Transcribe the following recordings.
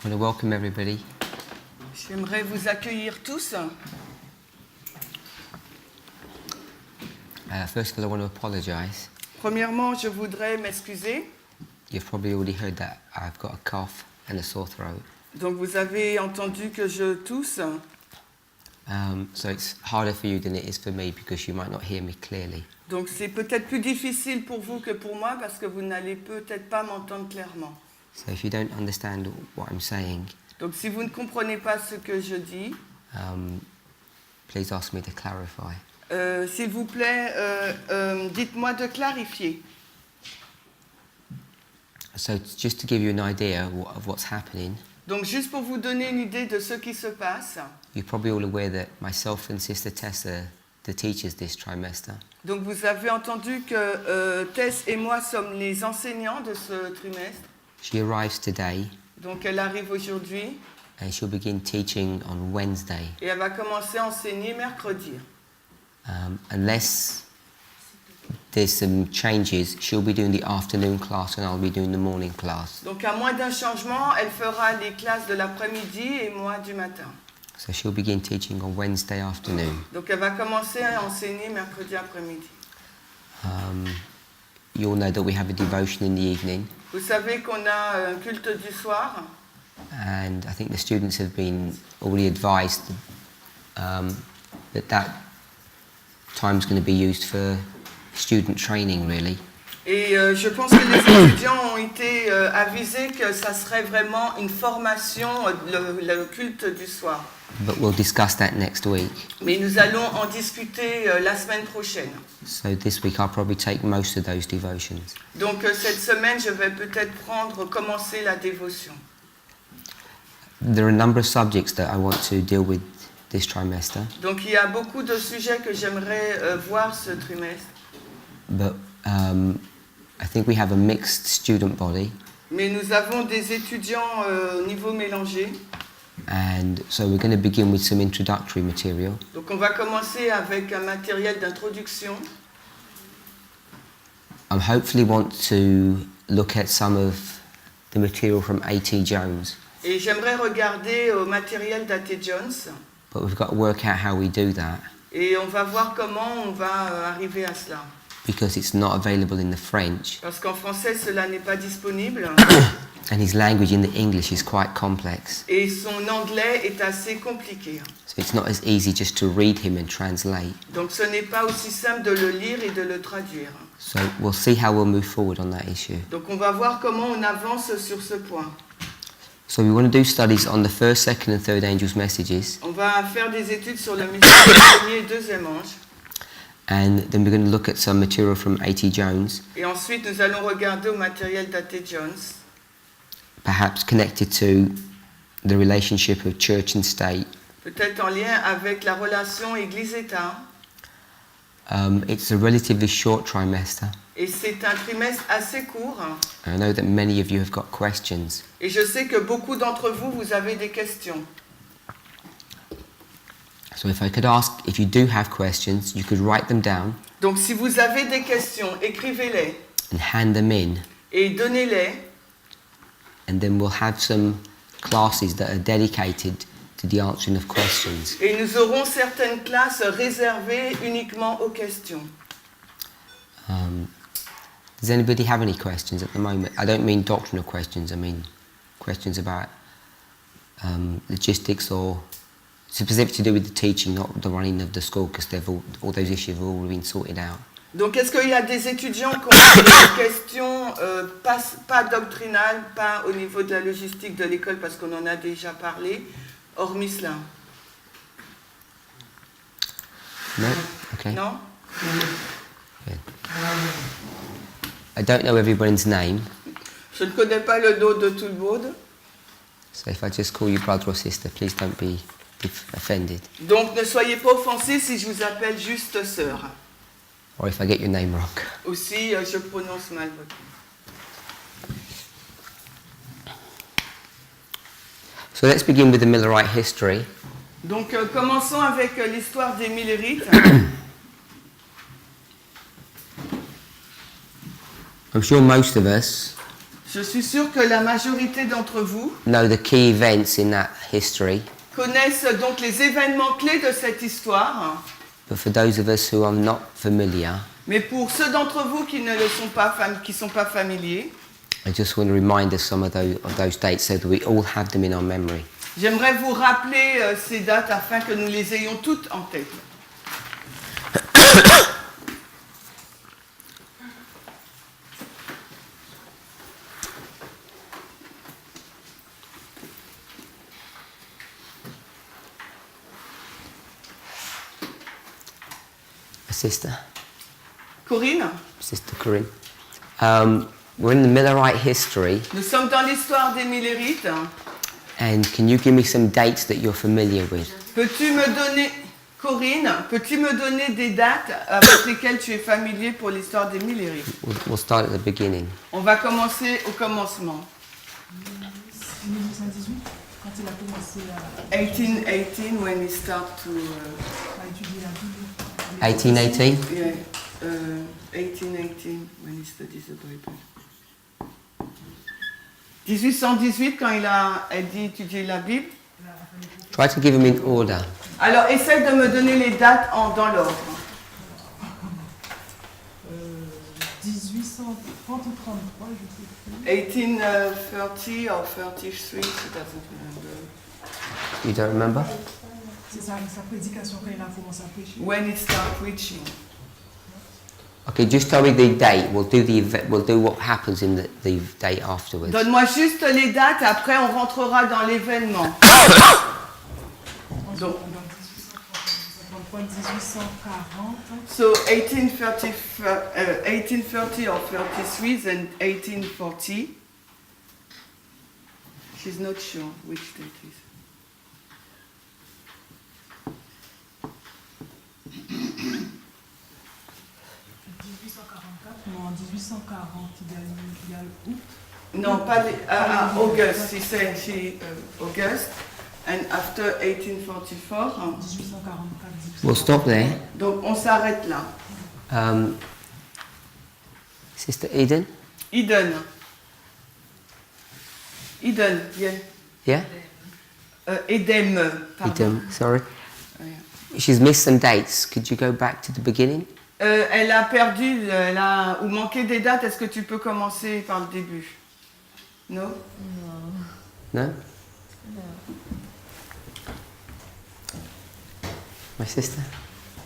I want to welcome everybody. J'aimerais vous accueillir tous. First of all, I want to apologise. Premièrement, je voudrais m'excuser. You've probably already heard that I've got a cough and a sore throat. Donc vous avez entendu que je tousse. So it's harder for you than it is for me because you might not hear me clearly. Donc c'est peut-être plus difficile pour vous que pour moi parce que vous n'allez peut-être pas m'entendre clairement. So if you don't understand what I'm saying, Donc si vous ne comprenez pas ce que je dis, please ask me to clarify. s'il vous plaît, dites-moi de clarifier. So just to give you an idea of what's happening, Donc juste pour vous donner une idée de ce qui se passe. you're probably all aware that myself and Sister Tessa, the teachers this trimester, Donc vous avez entendu que Tess et moi sommes les enseignants de ce trimestre. she arrives today Donc elle arrive aujourd'hui and she'll begin teaching on Wednesday. et elle va commencer à enseigner mercredi. Unless there's some changes, she'll be doing the afternoon class and I'll be doing the morning class. Donc à moins d'un changement, elle fera les classes de l'après-midi et moi du matin. So she'll begin teaching on Wednesday afternoon. Donc elle va commencer à enseigner mercredi après-midi. You all know that we have a devotion in the evening, Vous savez qu'on a un culte du soir and I think the students have been already advised that time's going to be used for student training, really. et je pense que les étudiants ont été avisés que ça serait vraiment une formation, le culte du soir. But we'll discuss that next week. Mais nous allons en discuter la semaine prochaine. So this week I'll probably take most of those devotions. Donc cette semaine, je vais peut-être commencer la dévotion. There are a number of subjects that I want to deal with this trimester, Donc il y a beaucoup de sujets que j'aimerais voir ce trimestre. but I think we have a mixed student body, Mais nous avons des étudiants au niveau mélangé. and so we're going to begin with some introductory material. Donc on va commencer avec un matériel d'introduction. I hopefully want to look at some of the material from A.T. Jones, Et j'aimerais regarder au matériel d'A.T. Jones. but we've got to work out how we do that Et on va voir comment on va arriver à cela. because it's not available in the French, Parce qu'en français, cela n'est pas disponible. and his language in the English is quite complex. Et son anglais est assez compliqué. So it's not as easy just to read him and translate. Donc ce n'est pas aussi simple de le lire et de le traduire. So we'll see how we'll move forward on that issue. Donc on va voir comment on avance sur ce point. So we want to do studies on the first, second and third angels' messages, On va faire des études sur le message du premier et deuxième ange. and then we're going to look at some material from A.T. Jones, Et ensuite, nous allons regarder au matériel d'A.T. Jones, perhaps connected to the relationship of church and state. peut-être en lien avec la relation Église-État. It's a relatively short trimester. Et c'est un trimestre assez court. I know that many of you have got questions. Et je sais que beaucoup d'entre vous, vous avez des questions. So if I could ask, if you do have questions, you could write them down Donc si vous avez des questions, écrivez-les and hand them in, et donnez-les. and then we'll have some classes that are dedicated to the answering of questions. Et nous aurons certaines classes réservées uniquement aux questions. Does anybody have any questions at the moment? I don't mean doctrinal questions, I mean questions about logistics or specific to do with the teaching, not the running of the school, because all those issues have all been sorted out. Donc est-ce qu'il y a des étudiants qui ont des questions pas doctrinales, pas au niveau de la logistique de l'école, parce qu'on en a déjà parlé, hormis cela? No? Okay. Non? Good. I don't know everyone's name, Je ne connais pas le nom de tout le monde. so if I just call you brother or sister, please don't be offended. Donc ne soyez pas offensés si je vous appelle juste sœur. Or if I get your name wrong. Aussi, je prononce mal votre nom. So let's begin with the Millerite history. Donc commençons avec l'histoire des Millerites. I'm sure most of us Je suis sûre que la majorité d'entre vous know the key events in that history. connaissent donc les événements clés de cette histoire. But for those of us who are not familiar, Mais pour ceux d'entre vous qui ne le sont pas, qui sont pas familiers, I just want to remind us some of those dates so that we all have them in our memory. j'aimerais vous rappeler ces dates afin que nous les ayons toutes en tête. Sister Corinne, Corinne. We're in the Millerite History, nous sommes dans l'histoire des Millerites. and can you give me some dates that you're familiar with? Peux-tu me donner, Corinne, peux-tu me donner des dates avec lesquelles tu es familier pour l'histoire des Millerites? We'll start at the beginning. On va commencer au commencement. 1818, quand il a commencé à 1818, when he started to... étudier la Bible. 1818? Yeah, 1818, when he studies the Bible. 1818, quand il a dit étudier la Bible. Try to give them in order. Alors, essaye de me donner les dates dans l'ordre. 1830 ou 33, je sais plus. 1830 or 33, she doesn't remember. You don't remember? C'est sa prédication quand il a commencé à prêcher. When he started preaching. Okay, just tell me the date. We'll do what happens in the date afterwards. Donne-moi juste les dates, après on rentrera dans l'événement. Donc, 1840. so 1830 or 33 and 1840. She's not sure which date is. Non, en 1840, il y a août. Non, pas August. She said August. And after 1844. 1844. We'll stop there. Donc on s'arrête là. Sister Eden? Eden, yeah. Yeah? Edem, pardon. Eden, sorry. Ouais. She's missed some dates. Could you go back to the beginning? Elle a perdu, ou manqué des dates. Est-ce que tu peux commencer par le début? Non? No? My sister?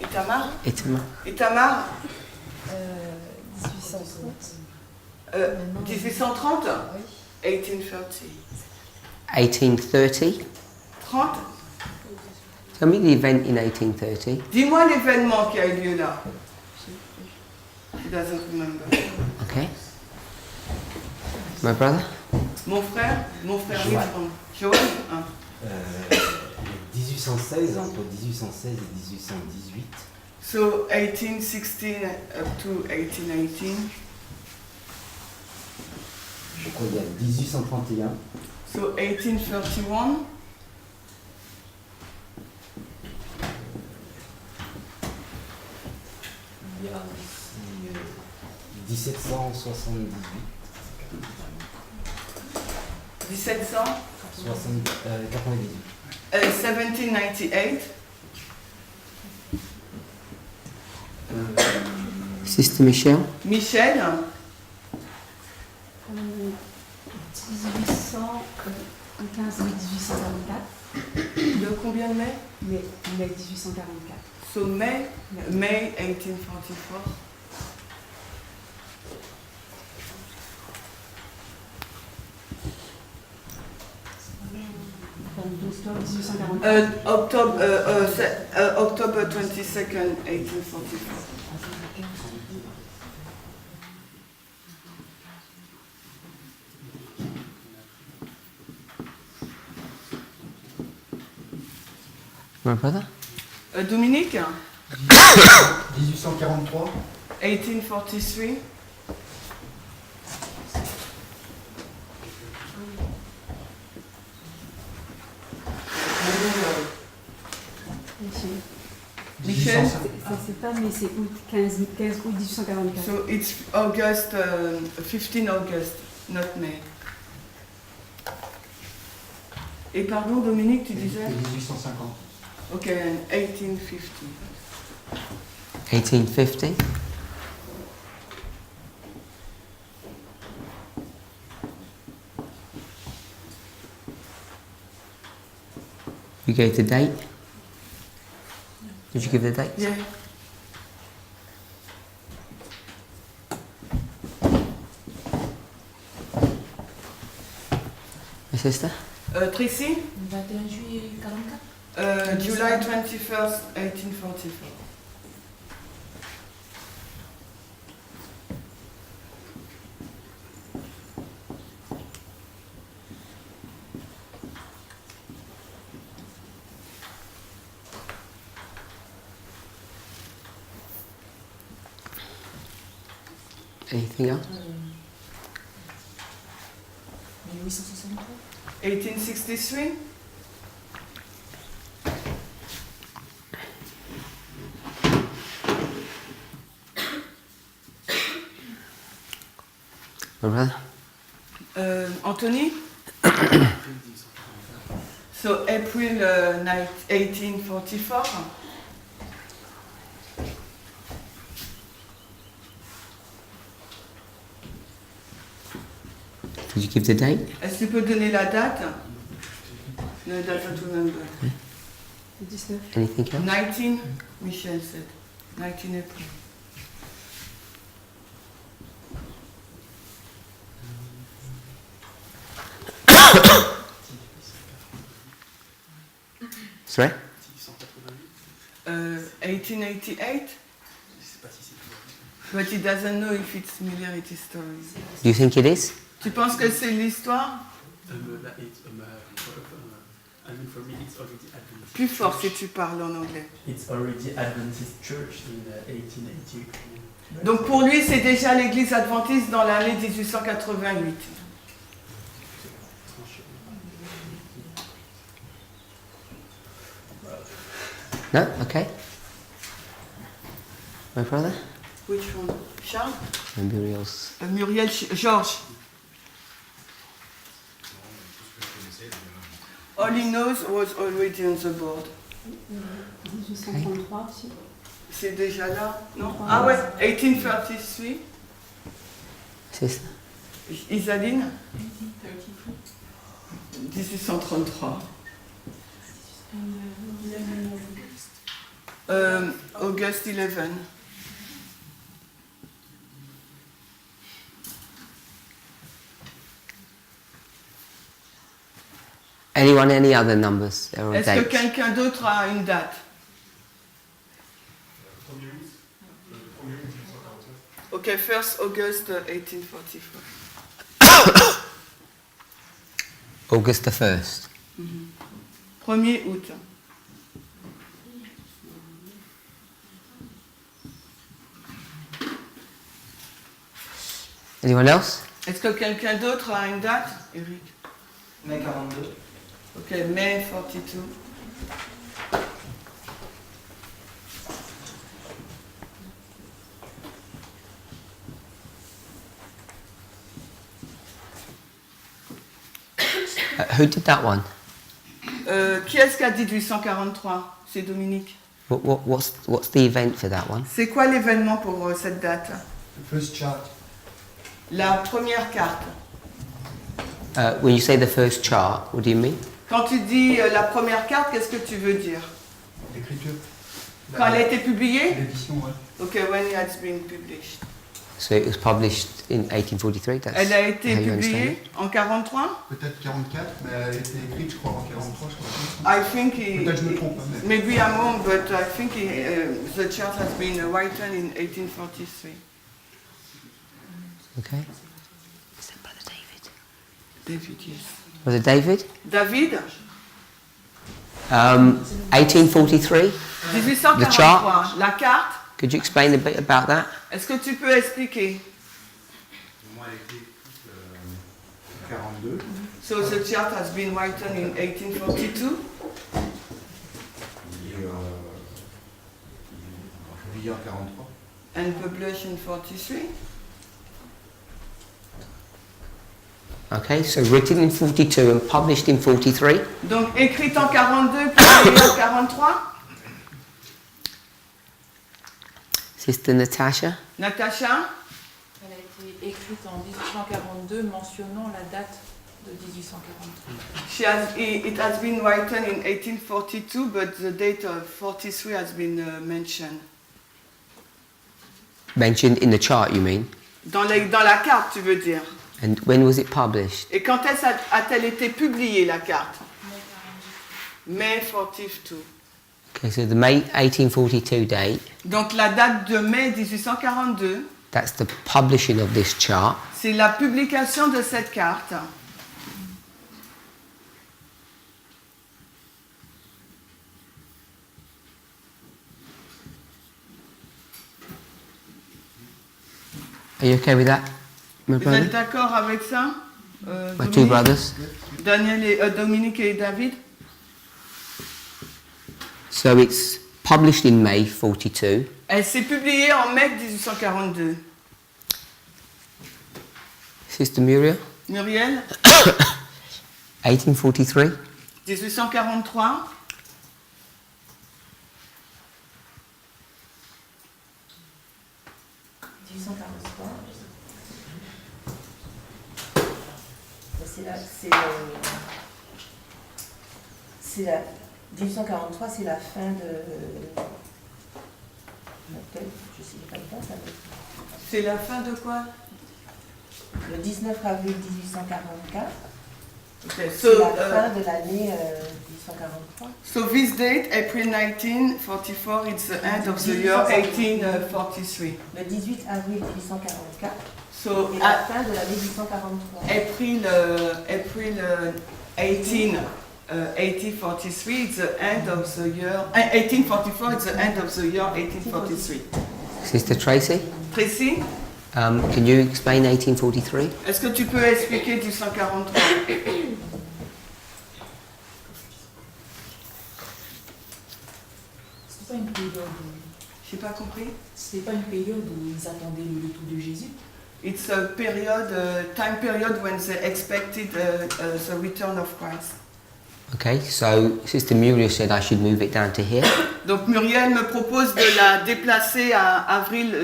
Itamar? Itama? Itamar? 1830. 1830? Oui. 1830. 1830? 30? Tell me the event in 1830. Dis-moi l'événement qui a eu lieu là. She doesn't remember. Okay. My brother? Mon frère, oui, pardon. Joël? Hein. 1816, entre 1816 et 1818. So 1816 up to 1818. Je crois qu'il y a 1831. So 1831. Il y a aussi 1778. 1798. 98. Sister Michelle? Michel? 1815 et 1844. De combien de mai? Mais 1844. So May 1844. L'histoire 1844. October 22nd, 1844. My brother? Dominique? 1843. 1843. Michel? Ça c'est pas, mais c'est août, 15 août 1844. So it's August, 15 August not made. Et pardon, Dominique, tu disais? 1850. Ok, and 1850. 1850. You gave the date? Did you give the date? Yeah. My sister? Tracy? 21 juillet 44. July 21st, 1844. Anything else? 1863. 1863? My brother? Anthony? So April 1844. Did you give the date? Est-ce que tu peux donner la date? No, it doesn't remember. 19. Anything else? 19, Michel said. 19 April. Sorry? 1888? But he doesn't know if it's Millerite History. Do you think it is? Tu penses que c'est l'histoire? I mean, for me, it's already Adventist. Plus fort si tu parles en anglais. It's already Adventist Church in 1888. Donc pour lui, c'est déjà l'église adventiste dans l'année 1888. No? Okay. My brother? Which one? Charles? And Muriel's. Muriel, Georges. All he knows was already on the board. 1833 aussi. C'est déjà là? Non? Ah ouais, 1833. Sister? Isaline? 1833. August 11. Anyone, any other numbers? Or Est-ce que dates? quelqu'un d'autre a une date? Ok, 1st August 1844. August the 1st. 1er août. Anyone else? Est-ce que quelqu'un d'autre a une date? Eric. Mai 42. Ok, May 42. Who did that one? Qui est-ce qui a dit 1843? C'est Dominique. What's the event for that one? C'est quoi l'événement pour cette date? First chart. La première carte. When you say the first chart, what do you mean? Quand tu dis la première carte, qu'est-ce que tu veux dire? L'écriture. Quand elle a été publiée? L'édition, ouais. Ok, when it has been published. So it was published in 1843. That's Elle a été how you understand publiée it? en 43? Peut-être 44, mais elle a été écrite, je crois, en 43, je crois. I think Peut-être je me trompe, hein, mais... maybe I'm wrong, but I think the chart has been written in 1843. Okay. Is that Brother David? David, yes. Brother David? David, 1843. 1843, la carte, Could you explain a bit about that? est-ce que tu peux expliquer? Moi, elle a été 42. So the chart has been written in 1842? Publié en 43. And published in 43? Okay, so written in 42 and published in 43. Donc écrite en 42, publiée en 43. Sister Natasha. Natacha, Elle a été écrite en 1842, mentionnant la date de 1843. it has been written in 1842, but the date of 43 has been mentioned. Mentioned in the chart, you mean? Dans la carte, tu veux dire. And when was it published? Et quand a-t-elle été publiée, la carte? Mai 42. Okay, so the May 1842 date, Donc la date de mai 1842, that's the publishing of this chart. c'est la publication de cette carte. Are you okay with that, my Vous brother? êtes d'accord avec ça, My two Dominique? brothers. Dominique et David? So it's published in May 42. Elle s'est publiée en mai 1842. Sister Muriel, Muriel, 1843. 1843. C'est la 1843, c'est la fin de. Je sais pas le temps, ça va être. C'est la fin de quoi? Le 19 avril 1844. Okay, C'est so, la fin de l'année 1843. so this date, April 1944, it's the end of the year 1843. Le 18 avril 1844. So Et la fin de l'année 1843. April 18, 1843, it's the end of the year. 1844, it's the end of the year 1843. Sister Tracy, Tracy, can you explain 1843? est-ce que tu peux expliquer 1843? C'était pas une période où, J'ai pas compris. c'était pas une période où ils attendaient le retour de Jésus. It's a period, time period when they expected the return of Christ. Okay, so Sister Muriel said I should move it down to here. Donc Muriel me propose de la déplacer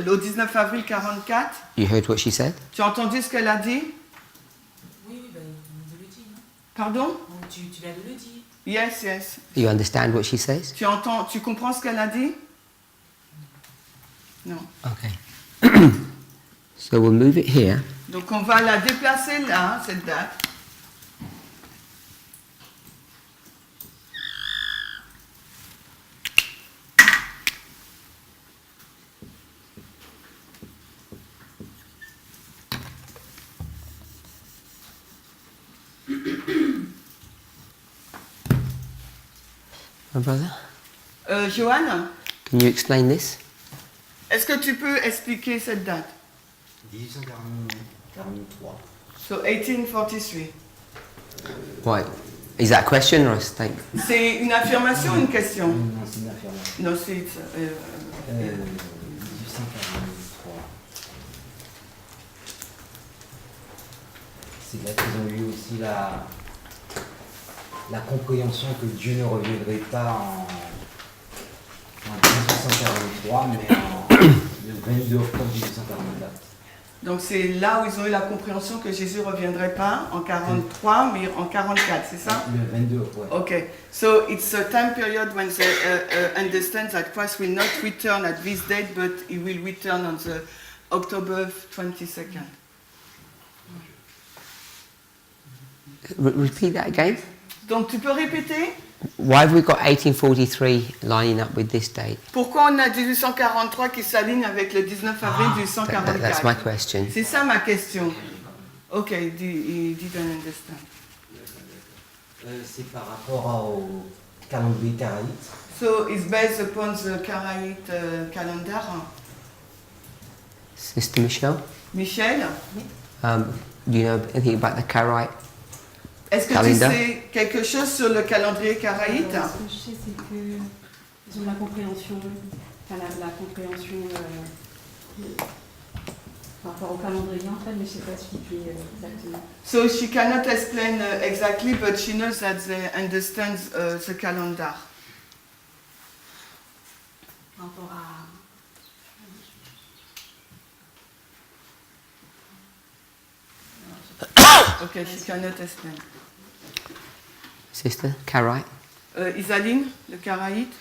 au 19 avril 44. You heard what she said? Tu as entendu ce qu'elle a dit? Oui, ben, on le dit. Non? Pardon? Tu viens de le dire. Yes, yes. Do you understand what she says? Tu comprends ce qu'elle a dit? Non. Okay. So we'll move it here. Donc on va la déplacer là, cette date. My brother, Johan, can you explain this? est-ce que tu peux expliquer cette date? 1843. So 1843. Why? Is that a question or a statement? C'est une affirmation ou une question? Non, c'est une affirmation. Non, c'est 1843. C'est là qu'ils ont eu aussi la compréhension que Dieu ne reviendrait pas en 1843, mais le 22 octobre 1844. Donc c'est là où ils ont eu la compréhension que Jésus ne reviendrait pas en 43, mais en 44, c'est ça? Le 22 octobre. Okay, so it's a time period when they understand that Christ will not return at this date, but he will return on the October 22nd. Repeat that again. Donc tu peux répéter? Why have we got 1843 lining up with this date? Pourquoi on a 1843 qui s'aligne avec le 19 avril That's my 1844? question. C'est ça ma question. Ok, he didn't understand. C'est par rapport au calendrier karaïte. So it's based upon the Karaite calendar. Sister Michelle, Michel, do you know anything about the Karaite? est-ce que Calendar. tu sais quelque chose sur le calendrier karaïte? Ce que je sais, c'est qu'ils ont la compréhension, enfin la compréhension par rapport au calendrier en fait, mais je ne sais pas expliquer exactement. So she cannot explain exactly, but she knows that they understand the calendar. Par rapport à... Okay, she cannot explain. Sister, Karaite. Isaline, le Karaïte.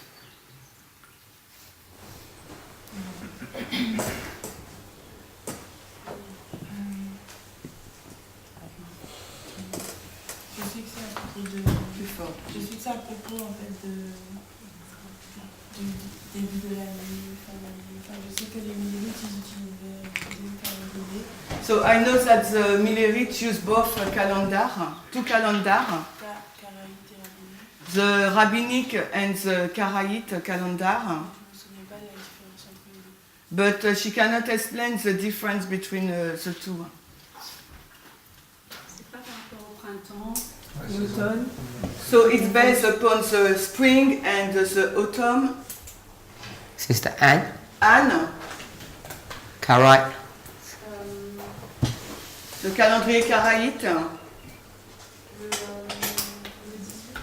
Je sais que c'est à propos de... Plus fort. Je sais que c'est à propos en fait du début de l'année, fin d'année. Enfin, je sais que les Millerites ils utilisaient des calendriers. So I know that the Millerites use both calendar, two calendar, Karaïte et rabbinique. the rabbinic and the Karaite calendar, Je ne me souviens pas de la différence entre les deux. but she cannot explain the difference between the two. C'est pas par rapport au printemps, l'automne. So it's based upon the spring and the autumn. Sister Anne, Anne, Karaite. le calendrier Karaïte. Le 18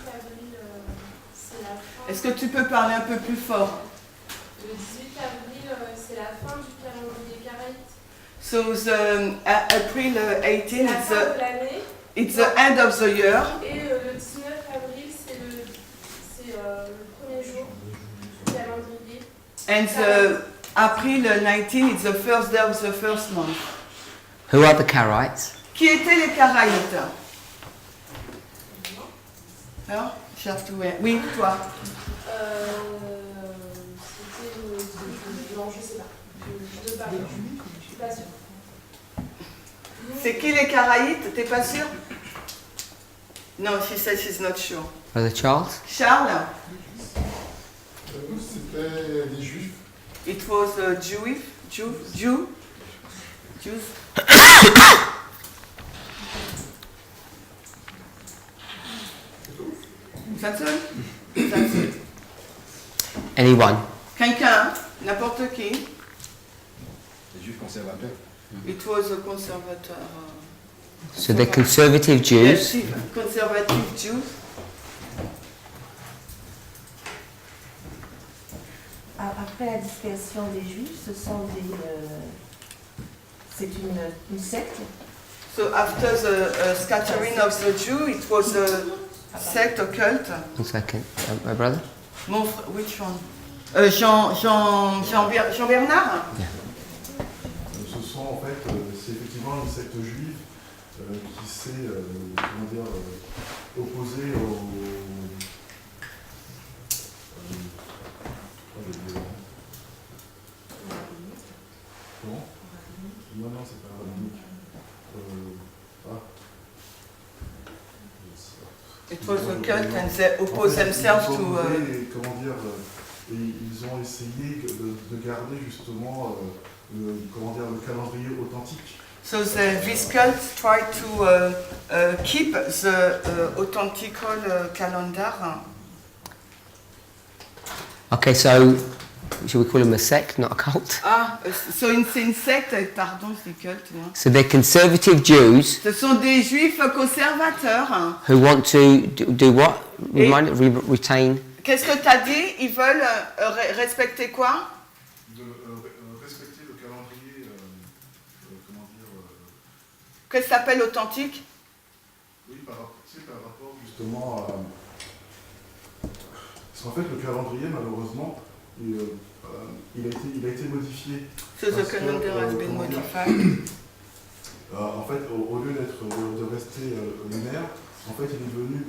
avril, c'est la fin. Est-ce que tu peux parler un peu plus fort? Le 18 avril, c'est la fin du calendrier karaïte. So the April 18, C'est la fin de l'année. it's the end of the year. Et le 19 avril, c'est le premier jour du calendrier. And the April 19, it's the first day of the first month. Who are the Karaites? Qui étaient les Karaïtes? Non? Cherche tout. Oui, toi. C'était non, je sais pas. Je ne sais pas. Je suis pas sûre. C'est qui les Karaïtes? T'es pas sûr? No, she says she's not sure. Brother Charles? Charles? Nous, c'était des juifs. It was Jews. That's it? That's it. Anyone? Quelqu'un, n'importe qui. Les juifs conservateurs. It was a conservateur. So they're conservative Jews. Yes, conservative Jews. Après la dispersion des Juifs, ce sont des... c'est une secte. So after the scattering of the Jew, it was a sect, a cult. 1 second. My brother? Which one? Jean Bernard? Ce sont en fait, c'est effectivement une secte juive qui s'est, comment dire, opposée au... Comment? Non, c'est pas rabbinique. It was a cult and they opposed themselves to... Comment dire, ils ont essayé de garder justement comment dire, le calendrier authentique. So this cult tried to keep the authentical calendar. Okay, so should we call them a sect, not a cult? Ah, so c'est une secte, pardon, c'est culte. Moi. So they're conservative Jews Ce sont des juifs conservateurs. who want to do what? Retain. Qu'est-ce que tu as dit? Ils veulent respecter quoi? De respecter le calendrier, comment dire... Qu'est-ce que ça s'appelle authentique? Oui, par rapport justement à... Parce qu'en fait, le calendrier, malheureusement, il a été modifié. So the calendar has been modified. En fait, au lieu de rester lunaire, en fait, il est devenu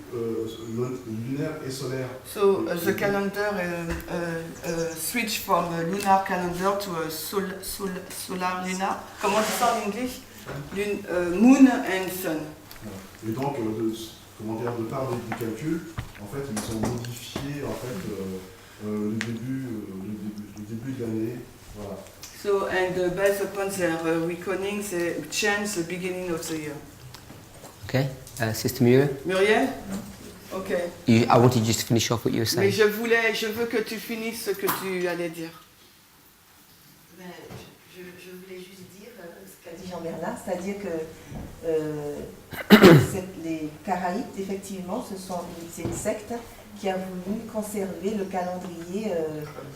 lunaire et solaire. So the calendar switched from a lunar calendar to a solar lunar. Comment on dit ça en anglais? Moon and sun. Et donc, comment dire, de part du calcul, en fait, ils ont modifié en fait le début de l'année. Voilà. So and based upon their reckoning, they changed the beginning of the year. Okay, Sister Muriel? Muriel? Ok. I wanted you to finish off what you were Mais saying. je veux que tu finisses ce que tu allais dire. Je voulais juste dire ce dit Jean-Bernard, c'est-à-dire que les Karaïtes, effectivement, c'est une secte qui a voulu conserver le calendrier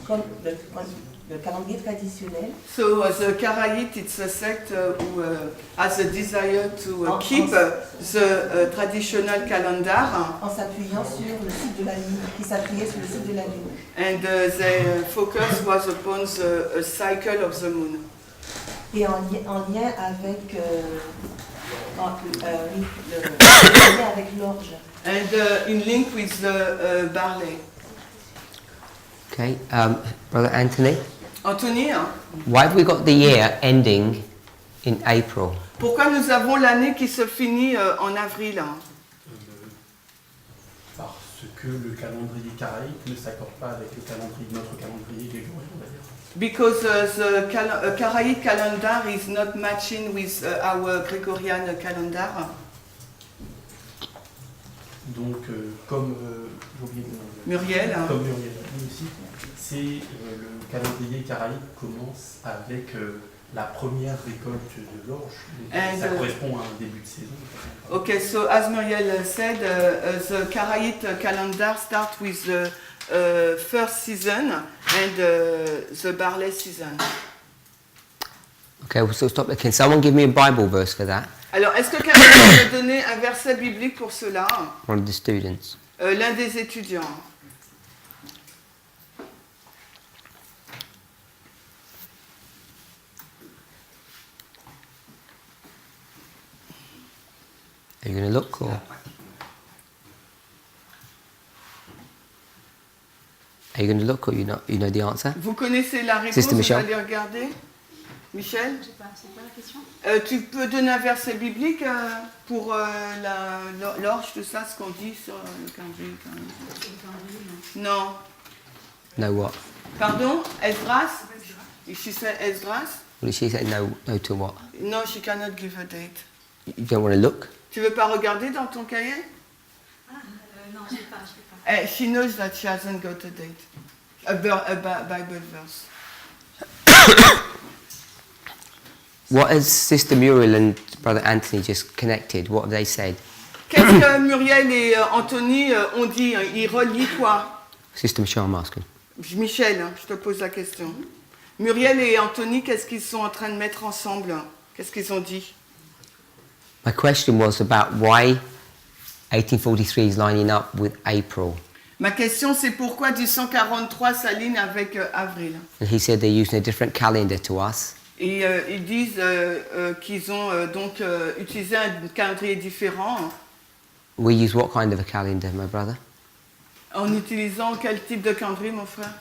comme le calendrier traditionnel. So the Karaite, it's a sect who has a desire to keep the traditional calendar. En s'appuyant sur le cycle de la lune, qui s'appuyait sur le cycle de la lune. And their focus was upon the cycle of the moon. Et en lien avec avec l'orge. And in link with the barley. Okay, Brother Anthony, Anthony, hein? why have we got the year ending in April? Pourquoi nous avons l'année qui se finit en avril? Hein? Parce que le calendrier karaïte ne s'accorde pas avec le calendrier, notre calendrier grégorien, on va dire. Because the Karaite calendar is not matching with our Gregorian calendar. Donc, comme j'ai oublié le nom. Muriel. Hein? Comme Muriel a dit aussi, c'est le calendrier karaïte commence avec la première récolte de l'orge. Ça correspond à un début de saison. Okay, so as Muriel said, the Karaite calendar starts with the first season and the barley season. Okay, so stop. Can someone give me a Bible verse for that? Alors, est-ce que quelqu'un peut me donner un verset biblique pour cela? One of the students. L'un des étudiants. Are you going to look or? Are you going to look or you know the answer? Vous connaissez la réponse, Sister vous Michel. allez regarder. Michel, Je sais pas, c'est quoi la question? tu peux donner un verset biblique pour l'orge, tout ça, ce qu'on dit sur le calendrier? Non. No what? Pardon? Esdras? She said Esdras? What did she say? No to what? No, she cannot give a date. You don't want to look? Tu veux pas regarder dans ton cahier? Non, je sais pas. She knows that she hasn't got a date. A Bible verse. What has Sister Muriel and Brother Anthony just connected? What have they said? Qu'est-ce que Muriel et Anthony ont dit? Ils relient quoi? Sister Michelle, I'm asking. Michel, je te pose la question. Muriel et Anthony, qu'est-ce qu'ils sont en train de mettre ensemble? Qu'est-ce qu'ils ont dit? My question was about why 1843 is lining up with April. Ma question, c'est pourquoi 1843 s'aligne avec avril? And he said they're using a different calendar to us. Et ils disent qu'ils ont donc utilisé un calendrier différent. We use what kind of a calendar, my brother? En utilisant quel type de calendrier, mon frère?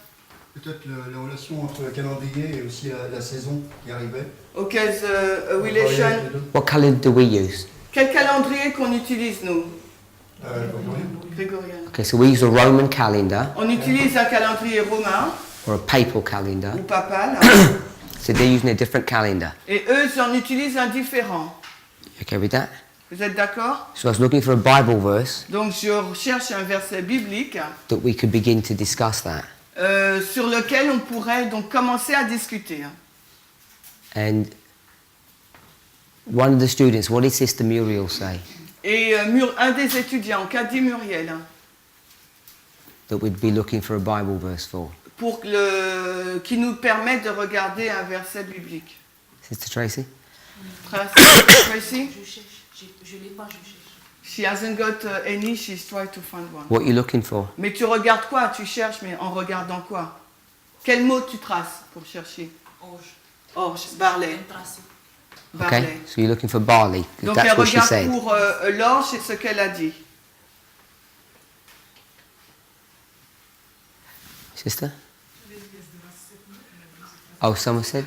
Peut-être la relation entre le calendrier et aussi la saison qui arrivait. Ok, the relation. What calendar do we use? Quel calendrier qu'on utilise, nous? Grégorien. Okay, so we use a Roman calendar On utilise un calendrier romain or a papal calendar. ou papal. So they're using a different calendar. Et eux, ils en utilisent un différent. You okay with that? Vous êtes d'accord? So I was looking for a Bible verse Donc je cherche un verset biblique that we could begin to discuss that. sur lequel on pourrait donc commencer à discuter. And one of the students, what did Sister Muriel say? Et un des étudiants, qu'a dit Muriel, That we'd be looking for a Bible verse for? pour qui nous permet de regarder un verset biblique. Sister Tracy? Tracy? Je cherche, je l'ai pas, je cherche. She hasn't got any, she's trying to find one. What are you looking for? Mais tu regardes quoi? Tu cherches, mais en regardant quoi? Quel mot tu traces pour chercher? Orge. Orge, barley. Okay, Barley. so you're looking for barley. Donc That's elle what she regarde said. pour l'orge, c'est ce qu'elle a dit. Sister? Oh, someone said?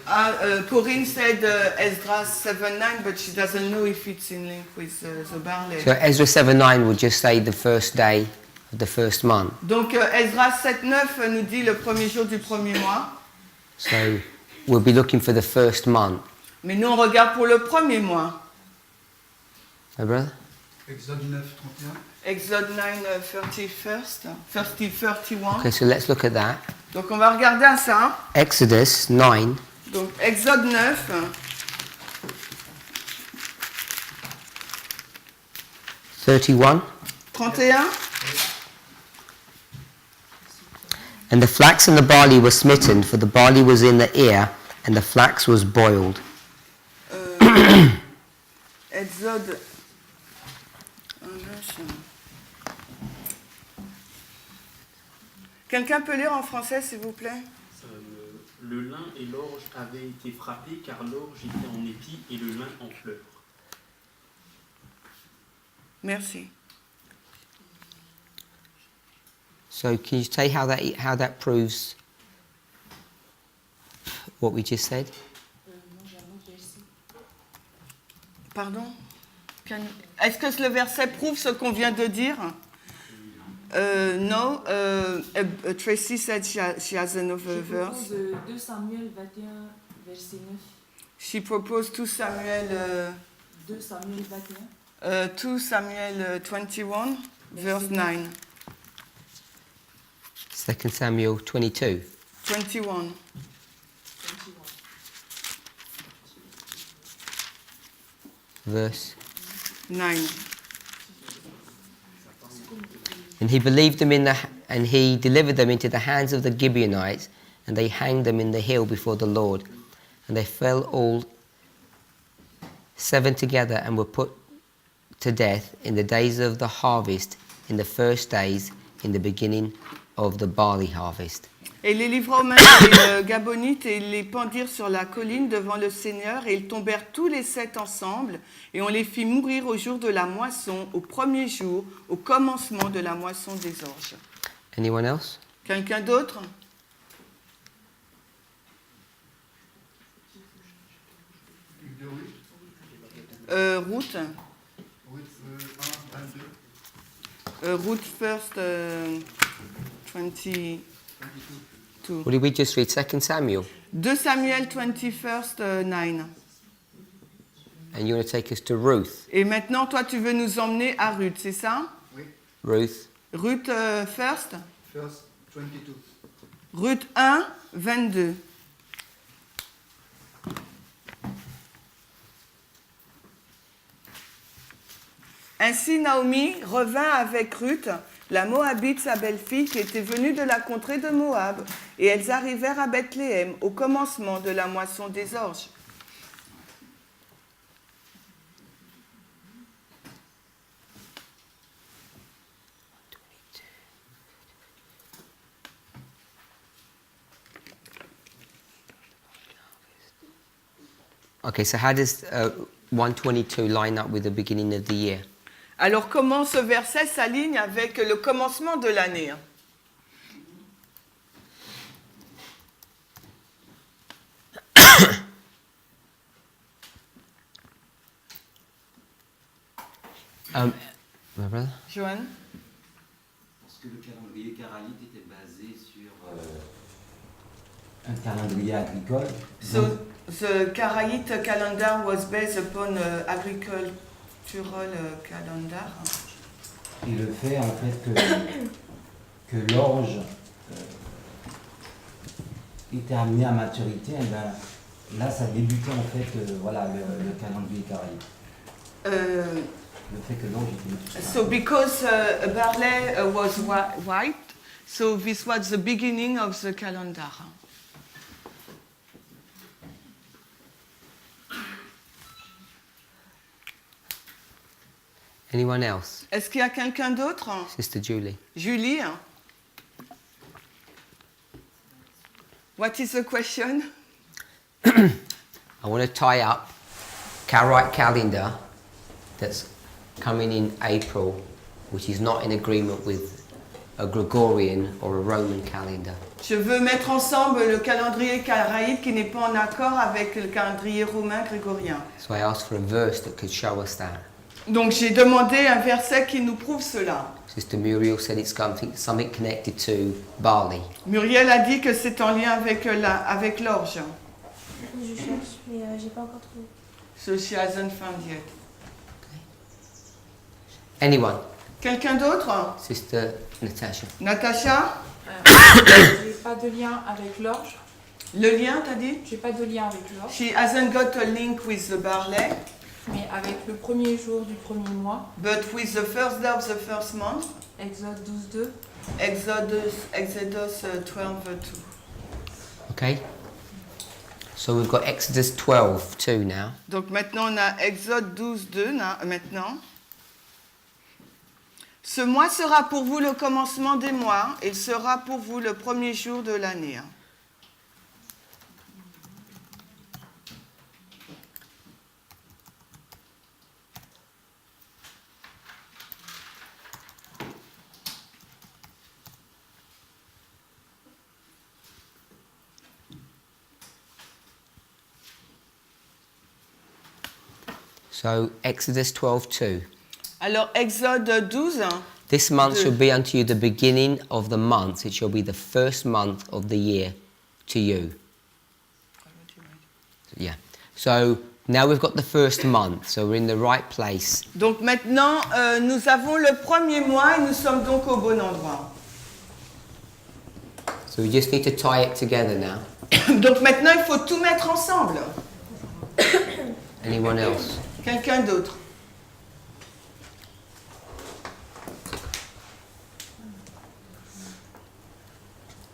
Corinne said Esdras 7:9, but she doesn't know if it's in link with the barley. So Ezra 7:9 would just say the first day of the first month. Donc Esdras 7:9 nous dit le premier jour du premier mois. So we'll be looking for the first month. Mais nous on regarde pour le premier mois. My brother? Exode 9, 31. Exode 9, 31. Okay, so let's look at that. Donc on va regarder à ça. Exodus 9, Donc Exode 9, 31. 31. And the flax and the barley were smitten, for the barley was in the ear, and the flax was boiled. Exode. Quelqu'un peut lire en français, s'il vous plaît? Le lin et l'orge avaient été frappés car l'orge était en épi et le lin en fleurs. Merci. So can you say how that proves what we just said? Pardon? Est-ce que le verset prouve ce qu'on vient de dire? No. Tracy said she has another verse. 2 Samuel 21, verset 9. She proposed 2 Samuel 2 Samuel 21. 2 Samuel 21, verse 9. 2 Samuel 22. 21. Verse 9. And he believed them and he delivered them into the hands of the Gibeonites, and they hanged them in the hill before the Lord. And they fell all 7 together and were put to death in the days of the harvest, in the first days, in the beginning of the barley harvest. Et les livra aux mains des Gabonites, et ils les pendirent sur la colline devant le Seigneur, et ils tombèrent tous les 7 ensemble, et on les fit mourir au jour de la moisson, au premier jour, au commencement de la moisson des orges. Anyone else? Quelqu'un d'autre? Ruth. Ruth first 22. What did we just read? 2 Samuel? 2 Samuel 21, 9. And you want to take us to Ruth? Et maintenant, toi, tu veux nous emmener à Ruth, c'est ça? Oui. Ruth? Ruth first? First 22. Ruth 1, 22. Ainsi Naomi revint avec Ruth, la Moabite, sa belle-fille, qui était venue de la contrée de Moab, et elles arrivèrent à Bethléem au commencement de la moisson des orges. Okay, so how does 122 line up with the beginning of the year? Alors comment ce verset s'aligne avec le commencement de l'année? My brother? Joanne? Parce que le calendrier karaïte était basé sur un calendrier agricole. So the Karaite calendar was based upon agricultural calendar. Et le fait en fait que l'orge était amené à maturité, et ben, là ça débutait en fait voilà, le calendrier karaïte. Le fait que l'orge était mature. So because barley was white, so this was the beginning of the calendar. Anyone else? Est-ce qu'il y a quelqu'un d'autre? Sister Julie. Julie? What is the question? I want to tie up Karaite calendar that's coming in April, which is not in agreement with a Gregorian or a Roman calendar. Je veux mettre ensemble le calendrier karaïte qui n'est pas en accord avec le calendrier romain grégorien. So I asked for a verse that could show us that. Donc j'ai demandé un verset qui nous prouve cela. Sister Muriel said it's something connected to barley. Muriel a dit que c'est en lien avec l'orge. Je cherche, mais j'ai pas encore trouvé. So she hasn't found yet. Anyone? Quelqu'un d'autre? Sister Natasha. Natacha? J'ai pas de lien avec l'orge. Le lien, t'as dit? J'ai pas de lien avec l'orge. She hasn't got a link with the barley. Mais avec le premier jour du premier mois, But with the first day of the first month, Exode 12:2, Exodus 12:2. Okay? So we've got Exodus 12:2 now. Donc maintenant on a Exode 12:2 maintenant. Ce mois sera pour vous le commencement des mois, et sera pour vous le premier jour de l'année. So Exodus 12:2. Alors Exode 12. This month 2. shall be unto you the beginning of the month. It shall be the first month of the year to you. Yeah. So now we've got the first month, so we're in the right place. Donc maintenant, nous avons le premier mois et nous sommes donc au bon endroit. So we just need to tie it together now. Donc maintenant, il faut tout mettre ensemble. Anyone else? Quelqu'un d'autre?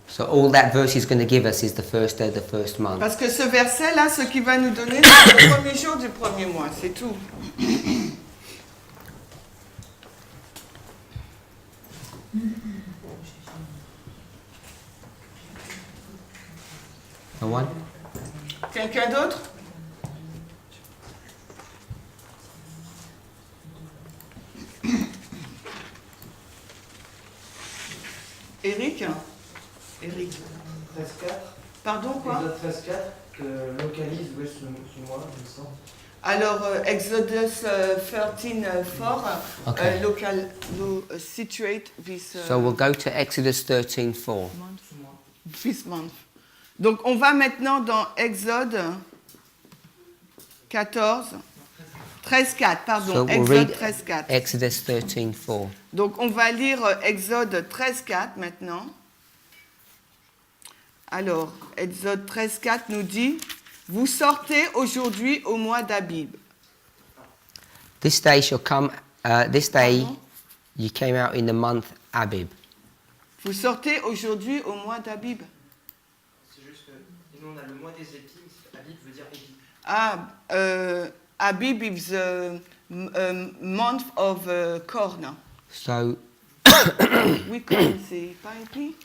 So all that verse is going to give us is the first day of the first month. Parce que ce verset-là, ce qu'il va nous donner, c'est le premier jour du premier mois, c'est tout. No one? Quelqu'un d'autre? Eric? Eric. 13.4. Pardon, quoi? Exode 13.4, que localise où est ce mois, il me semble. Alors, Exodus 13:4, Okay. situate this, So we'll go to Exodus 13:4. this month. Donc, on va maintenant dans Exode 13:4, pardon, So we'll Exode read 13:4. Exodus 13:4. Donc, on va lire Exode 13:4 maintenant. Alors, Exode 13:4 nous dit: vous sortez aujourd'hui au mois d'Abib. This day shall come. This day Pardon? you came out in the month Abib. Vous sortez aujourd'hui au mois d'Abib. C'est juste que nous on a le mois des épis, mais Abib veut dire épi. Ah, Abib is the month of corn. So Oui, corn, c'est pas épi?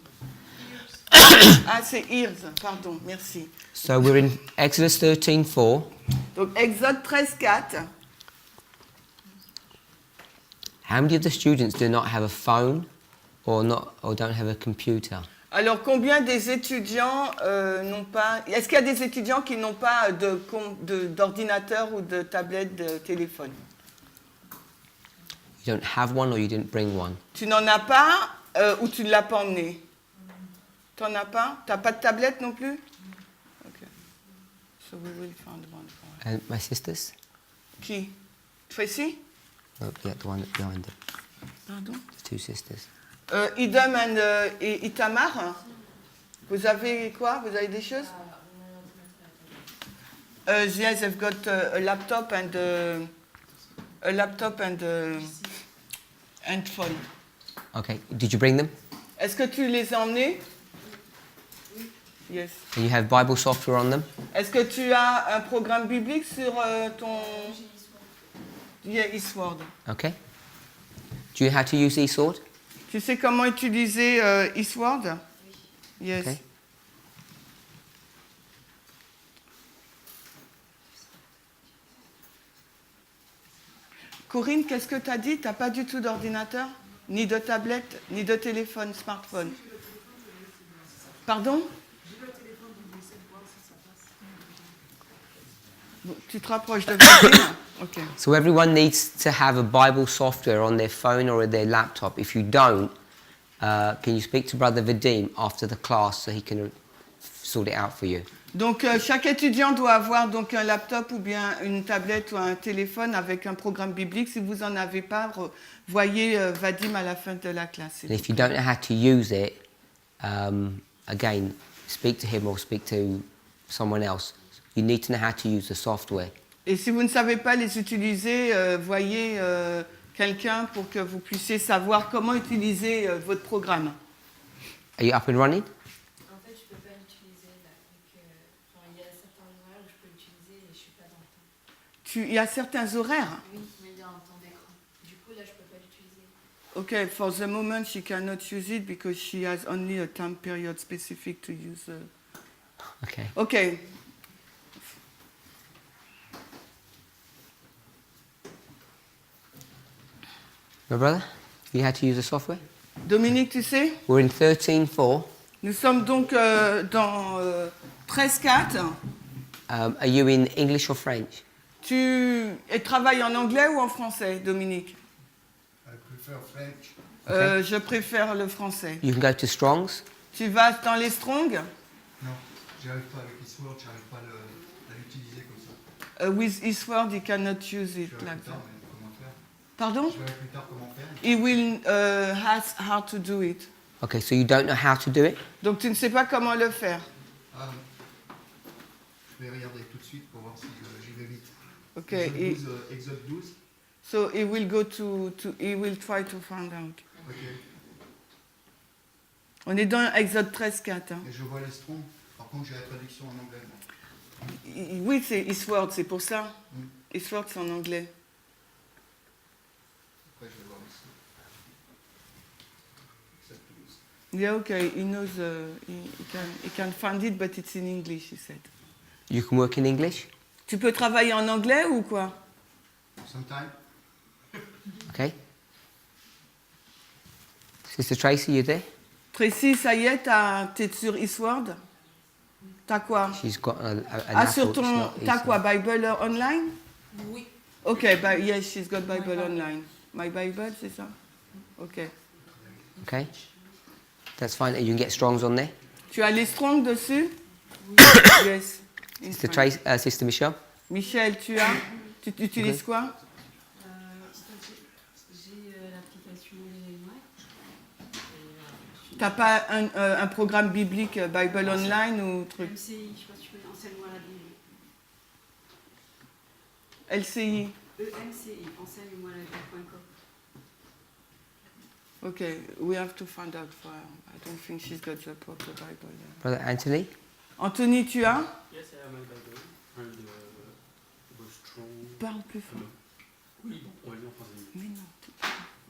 Ah, c'est ears, pardon, merci. so we're in Exodus 13:4. Donc, Exode 13:4. How many of the students do not have a phone or don't have a computer? Alors, combien des étudiants n'ont pas... Est-ce qu'il y a des étudiants qui n'ont pas d'ordinateur ou de tablette de téléphone? You don't have one or you didn't bring one. Tu n'en as pas ou tu ne l'as pas emmené? Tu n'en as pas? Tu n'as pas de tablette non plus? Ok. So we will find one for her. And my sisters? Qui? Tracy? Oh, yeah, the one that's behind it. Pardon? The two sisters. Idem et Itamar? Vous avez quoi? Vous avez des choses? Yes, I've got a laptop and phone. Okay. Did you bring them? Est-ce que tu les as emmenés? Yes. And you have Bible software on them? Est-ce que tu as un programme biblique sur ton... Yeah, eSword. Okay. Do you know how to use eSword? Tu sais comment utiliser eSword? Yes. Okay. Corinne, qu'est-ce que tu as dit? Tu n'as pas du tout d'ordinateur? Ni de tablette, ni de téléphone, smartphone? Pardon? Bon, tu te rapproches de Vadim? Ok. So everyone needs to have a Bible software on their phone or their laptop. If you don't, can you speak to Brother Vadim after the class so he can sort it out for you? Donc chaque étudiant doit avoir donc un laptop ou bien une tablette ou un téléphone avec un programme biblique. Si vous en avez pas, voyez Vadim à la fin de la classe. And if you don't know how to use it, again, speak to him or speak to someone else. You need to know how to use the software. Et si vous ne savez pas les utiliser, voyez quelqu'un pour que vous puissiez savoir comment utiliser votre programme. Are you up and running? En fait, je peux pas l'utiliser là. Il y a certains horaires où je peux l'utiliser et je suis pas dans le temps. Il y a certains horaires. Oui, mais il y a un temps d'écran. Du coup, là, je peux pas l'utiliser. Okay, for the moment she cannot use it because she has only a time period specific to use. Okay. Okay. My brother, you had to use the software? Dominique, tu sais? We're in 13.4. Nous sommes donc dans 13.4. Are you in English or French? Tu travailles en anglais ou en français, Dominique? I prefer French. Je préfère le français. You can go to Strong's. Tu vas dans les Strong? Non, j'y arrive pas avec Eastword, j'arrive pas à l'utiliser comme ça. With Eastword, he cannot use it Je verrai like plus tard, that. mais comment faire? Pardon? Je verrai plus tard comment faire. He will ask how to do it. Okay, so you don't know how to do it? Donc tu ne sais pas comment le faire. Ah, je vais regarder tout de suite pour voir si j'y vais vite. Okay. Exode 12. So he will go he will try to find out. Ok. On est dans Exode 13.4. Hein. Et je vois les Strong. Par contre, j'ai la traduction en anglais. Oui, c'est Eastword, c'est pour ça. Eastword, c'est en anglais. Après, je vais voir ici. Exode 12. Yeah, okay. He knows. He can find it, but it's in English. He said. You can work in English? Tu peux travailler en anglais ou quoi? Sometime. Okay. Sister Tracy, you there? Tracy, ça y est, t'es sur Eastword? T'as quoi? She's got an Sur Apple, it's ton. not T'as easy. quoi? Bible online? Oui. Okay, yes, she's got Bible online. My Bible, c'est ça? Okay. Okay. That's fine. You can get Strong's on there. Tu as les Strong dessus? Yes. in Sister French. Tracy, Sister Michelle? Michel, tu as? Tu utilises quoi? J'ai l'application Millerite. T'as pas un programme biblique Bible online ou truc? MCI, je sais pas si tu connais, enseigne-moi la Bible. LCI. EMCI, enseigne-moi la Bible.com. Okay, we have to find out for her. I don't think she's got the proper Bible. Brother Anthony? Anthony, tu as? Yes, I have my Bible. And the strong. Parle plus fort. Oui, bon, on va dire en français. Mais non.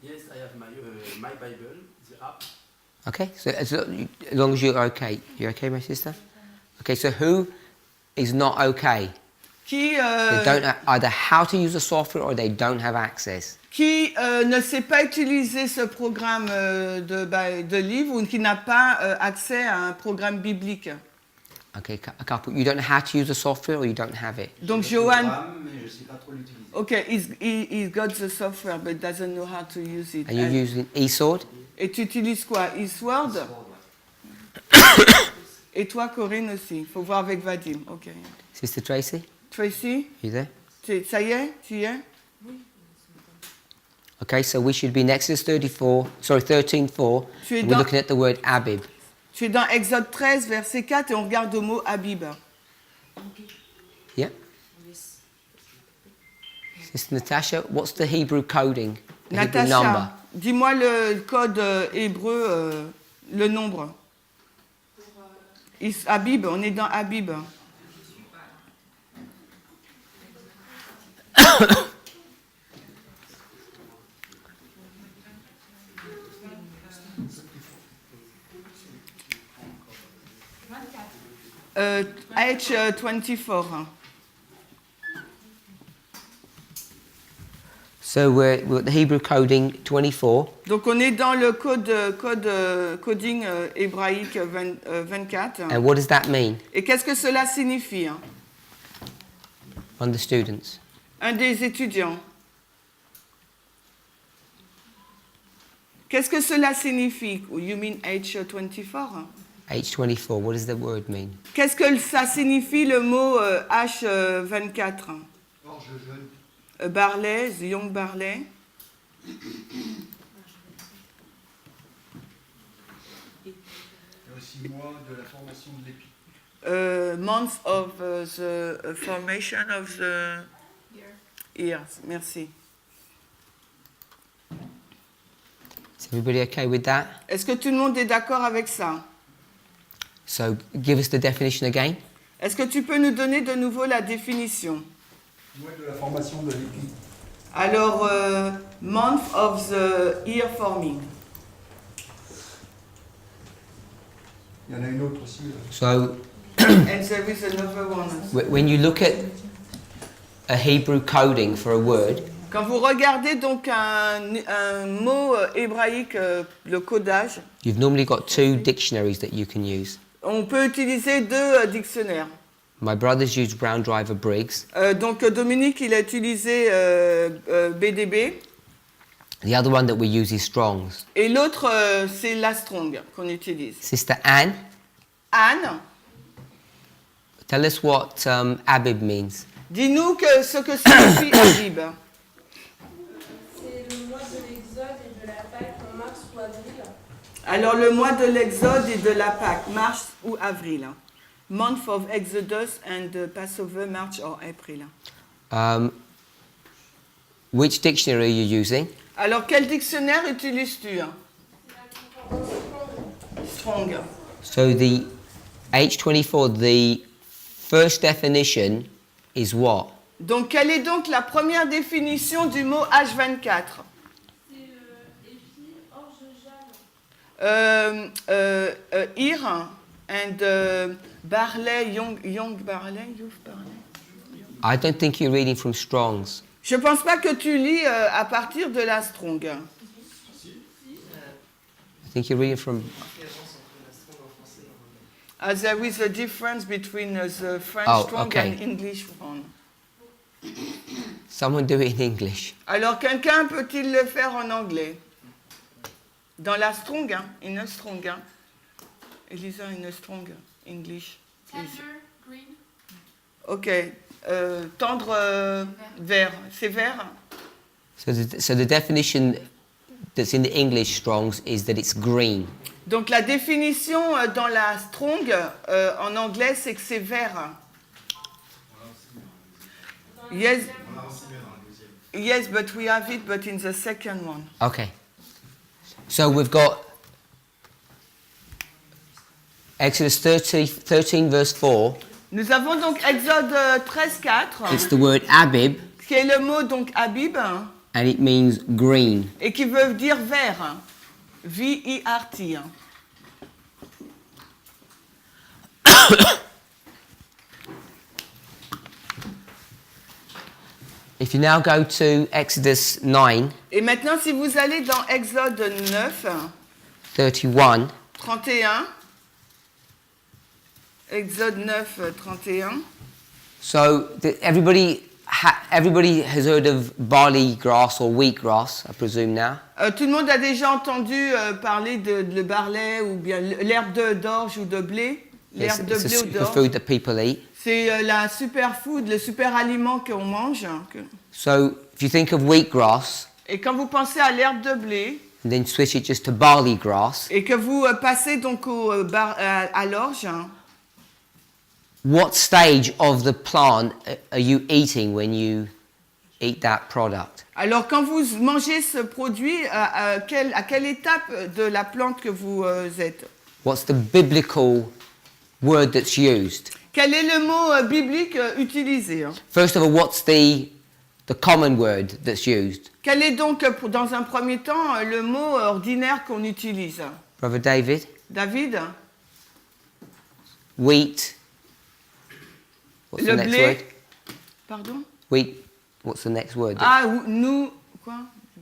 Yes, I have my Bible, the app. Okay, so as long as you're okay. You're okay, my sister? Okay, so who is not okay? Qui, They don't know either how to use the software or they don't have access. qui ne sait pas utiliser ce programme de livre ou qui n'a pas accès à un programme biblique. Okay, a couple. You don't know how to use the software or you don't have it. Donc Johan, Mais je sais pas trop l'utiliser. okay, he's got the software but doesn't know how to use it. And you're using eSword? Et tu utilises quoi? Eastword? Et toi, Corinne aussi. Il faut voir avec Vadim. Ok. Sister Tracy? Tracy, You there? ça y est? Tu y es? Okay, so we should be in Exodus 13:4. Tu es And we're dans- looking at the word Abib. Tu es dans Exode 13, verset 4, et on regarde le mot Habib. Yeah? Sister Natasha, what's the Hebrew coding? The Hebrew number? Natacha, dis-moi le code hébreu, le nombre. Habib, on est dans Habib. H24. So we're at the Hebrew coding 24. Donc on est dans le coding hébraïque 24. And what does that mean Et qu'est-ce que cela signifie? on the students? Un des étudiants. Qu'est-ce que cela signifie? You mean H24? H24, what does the word mean? Qu'est-ce que ça signifie le mot H24? Orge jeune. Barley, Young Barley. Il y a aussi mois de la formation de l'épi. Month of the formation of the ears. Merci. Is everybody okay with that? Est-ce que tout le monde est d'accord avec ça? So give us the definition again. Est-ce que tu peux nous donner de nouveau la définition? Mois de la formation de l'épi. Alors, month of the ear forming. Il y en a une autre aussi. So And there is another one. when you look at a Hebrew coding for a word, Quand vous regardez donc un mot hébraïque, le codage, you've normally got two dictionaries that you can use. on peut utiliser deux dictionnaires. My brothers use Brown Driver Briggs. Donc Dominique, il a utilisé BDB. The other one that we use is Strong's. Et l'autre, c'est la Strong qu'on utilise. Sister Anne, Anne, tell us what Abib means. dis-nous ce que signifie Abib. C'est le mois de l'Exode et de la Pâque en mars ou avril. Alors le mois de l'Exode et de la Pâque, mars ou avril. Month of Exodus and Passover, March or April. Which dictionary are you using? Alors quel dictionnaire utilises-tu? Strong. So the H24, the first definition is what? Donc quelle est donc la première définition du mot H24? C'est épi, orge jaune. Ear and barley, young barley, youth barley. I don't think you're reading from Strong's. Je pense pas que tu lis à partir de la Strong. I think you're reading from... There is a difference between the French Strong okay. and English one. Someone do it in English. Alors quelqu'un peut-il le faire en anglais? Dans la Strong, hein? In a Strong. Hein? Elisa, in a Strong English. Please. Tender, green. Ok. Tendre vert. C'est vert? So the definition that's in the English Strong's is that it's green. Donc la définition dans la Strong en anglais, c'est que c'est vert. Yes. Yes, but we have it, but in the second one. Okay. So we've got Exodus 13 verse 4. Nous avons donc Exode 13:4. It's the word Abib, Qui est le mot donc Abib and it means green. et qui veut dire vert. V-I-R-T. If you now go to Exodus 9, Et maintenant, si vous allez dans Exode 9, 31, 31, Exode 9, 31. so everybody has heard of barley grass or wheatgrass, I presume now. Tout le monde a déjà entendu parler de le barley ou bien l'herbe d'orge ou de blé. It's L'herbe de a blé ou superfood d'orge. that people eat. C'est la superfood, le super aliment qu'on mange. So if you think of wheatgrass, Et quand vous pensez à l'herbe de blé and then switch it just to barley grass, et que vous passez donc à l'orge, what stage of the plant are you eating when you eat that product? alors quand vous mangez ce produit, à quelle étape de la plante que vous êtes? What's the biblical word that's used? Quel est le mot biblique utilisé? First of all, what's the common word that's used? Quel est donc, dans un premier temps, le mot ordinaire qu'on utilise? Brother David? David? Wheat. What's Le the next blé. word? Pardon? Wheat. What's the next word? Ah, nous... Quoi?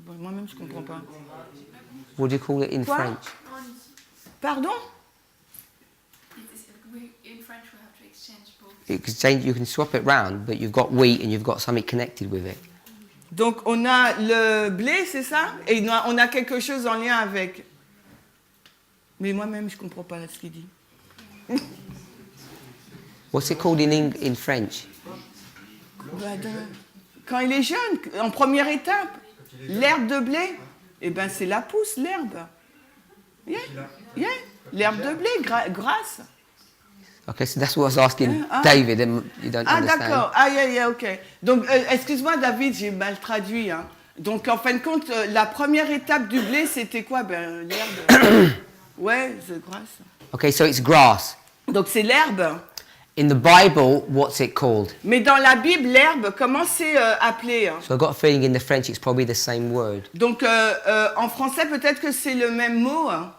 Moi-même, je ne comprends pas. What do you call it in Quoi? French? Pardon? In French, we have to exchange both. You can swap it round, but you've got wheat and you've got something connected with it. Donc, on a le blé, c'est ça? Et on a quelque chose en lien avec. Mais moi-même, je ne comprends pas ce qu'il dit. What's it called in French? Quand il est jeune, en première étape, l'herbe de blé, eh ben c'est la pousse, l'herbe. Yeah. L'herbe de blé, grasse. Okay, so that's what I was asking Ah. David, and you don't Ah, understand. d'accord. Ah, yeah, ok. Donc, excuse-moi, David, j'ai mal traduit. Hein. Donc, en fin de compte, la première étape du blé, c'était quoi? Ben, l'herbe. Ouais, the grass. Okay, so it's grass. Donc, c'est l'herbe. In the Bible, what's it called? Mais dans la Bible, l'herbe, comment c'est appelé? Hein? So I've got a feeling in the French it's probably the same word. Donc, en français, peut-être que c'est le même mot. Hein?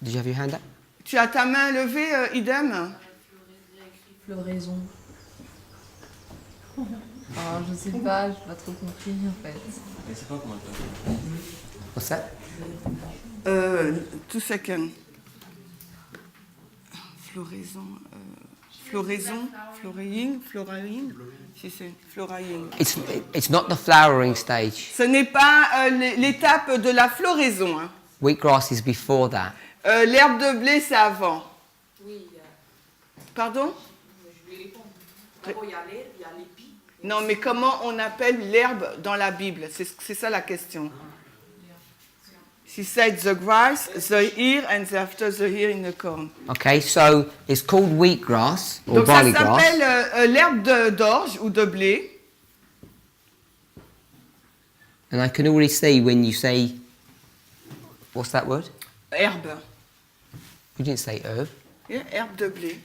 Did you have your hand up? Tu as ta main levée, idem? Floraison. Oh, je sais pas, j'ai pas trop compris en fait. Mais c'est pas comment What's that? 2 seconds. Floraison. Floraine. Si c'est floraine. It's not the flowering stage. Ce n'est pas l'étape de la floraison. Hein. Wheatgrass is before that. L'herbe de blé, c'est avant. Oui, Pardon? je vais répondre. D'abord, il y a l'herbe, il y a l'épi. Non, mais comment on appelle l'herbe dans la Bible? C'est ça la question. She said the grass, the ear, and after the ear in the corn. Okay, so it's called wheatgrass or Donc ça barley grass. s'appelle l'herbe d'orge ou de blé. And I can already see when you say, what's that word? Herbe. You didn't say herb. Yeah, herbe de blé.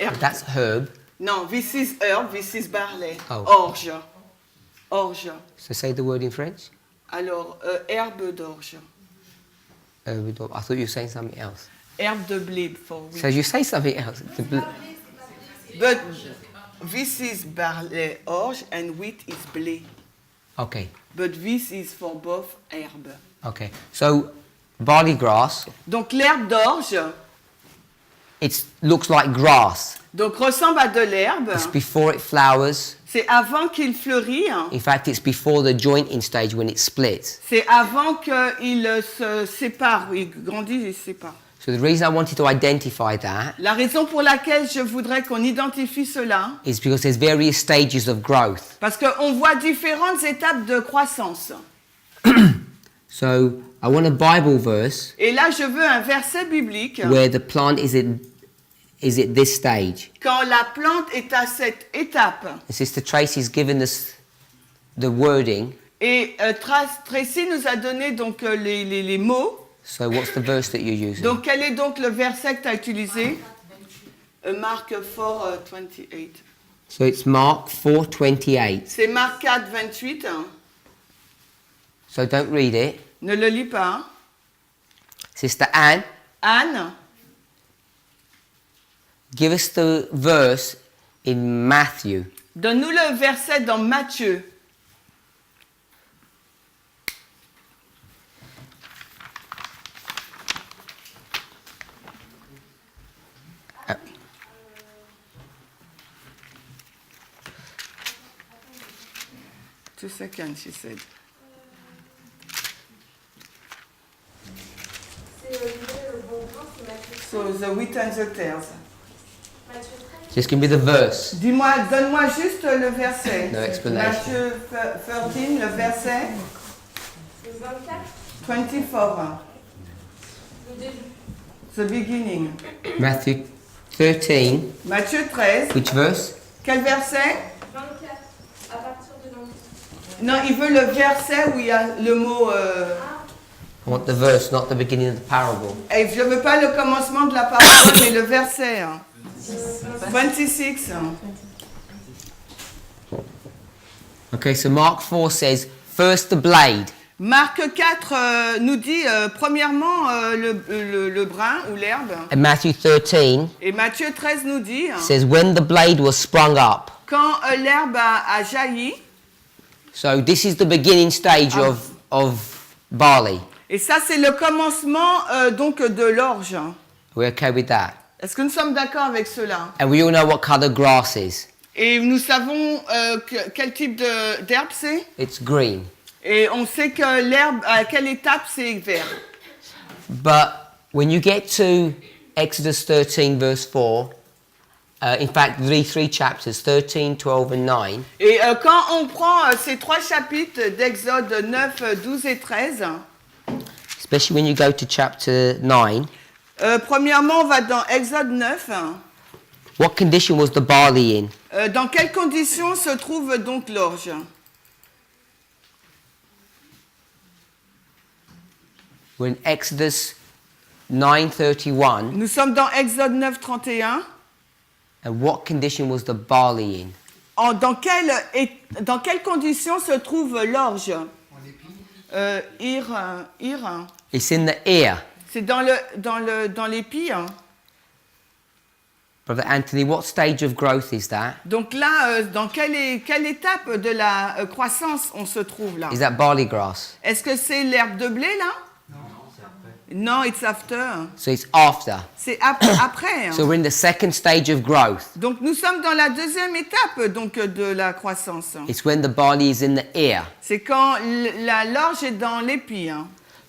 Herbe. That's herb. Non, this is herb, this is barley. Oh. Orge. Orge. So say the word in French. Alors, herbe d'orge. Herb. I thought you were saying something else. Herbe de blé for wheat. So you say something else. But this is barley orge and wheat is blé. Okay. But this is for both herbe. Okay. So barley grass. Donc l'herbe d'orge. It looks like grass. Donc ressemble à de l'herbe. It's before it flowers. C'est avant qu'il fleurisse. In fact, it's before the jointing stage when it splits. C'est avant qu'il se sépare, il grandit et se sépare. So the reason I wanted to identify that La raison pour laquelle je voudrais qu'on identifie cela, is because there's various stages of growth. parce qu'on voit différentes étapes de croissance. So I want a Bible verse Et là, je veux un verset biblique where the plant is at this stage. quand la plante est à cette étape. And Sister Tracy's given us the wording. Et Tracy nous a donné donc les mots. So what's the verse that you're using? Donc quel est donc le verset que tu as utilisé? Marc 4, 28. So it's Mark 4:28. C'est Marc 4, 28. So don't read it. Ne le lis pas. Sister Anne, Anne, give us the verse in Matthew. donne-nous le verset dans Matthieu. Two seconds, she said. So the wheat and the tares. Just give me the verse. Dis-moi, donne-moi juste le verset. No explanation. Matthieu 13, le verset 24. The beginning. Matthew 13. Matthieu 13. Which verse? Quel verset? 24, à partir de 24. Non, il veut le verset où il y a le mot... I want the verse, not the beginning of the parable. Et je ne veux pas le commencement de la parole, mais le verset. 26. Okay, so Mark 4 says, first the blade. Marc 4 nous dit premièrement le brin ou l'herbe. And Matthew 13 Et Matthieu 13 nous dit says, when the blade was sprung up. quand l'herbe a jailli. So this is the beginning stage of barley. Et ça, c'est le commencement donc de l'orge. We're okay with that? Est-ce que nous sommes d'accord avec cela? And we all know what colour grass is. Et nous savons quel type d'herbe c'est? It's green. Et on sait que l'herbe, à quelle étape c'est vert. But when you get to Exodus 13 verse 4, in fact, three chapters, 13, 12 and 9. Et quand on prend ces 3 chapitres d'Exode 9, 12 et 13, Especially when you go to chapter 9. Premièrement, on va dans Exode 9. What condition was the barley in? Dans quelles conditions se trouve donc l'orge? We're in Exodus 9:31. Nous sommes dans Exode 9, 31. And what condition was the barley in? Dans quelles conditions se trouve l'orge? It's in the ear. C'est dans l'épi. Brother Anthony, what stage of growth is that? Donc là, dans quelle étape de la croissance on se trouve là? Is that barley grass? Est-ce que c'est l'herbe de blé là? Non, it's after. So it's after. C'est après. So we're in the second stage of growth. Donc nous sommes dans la deuxième étape donc de la croissance. It's when the barley is in the ear. C'est quand l'orge est dans l'épi.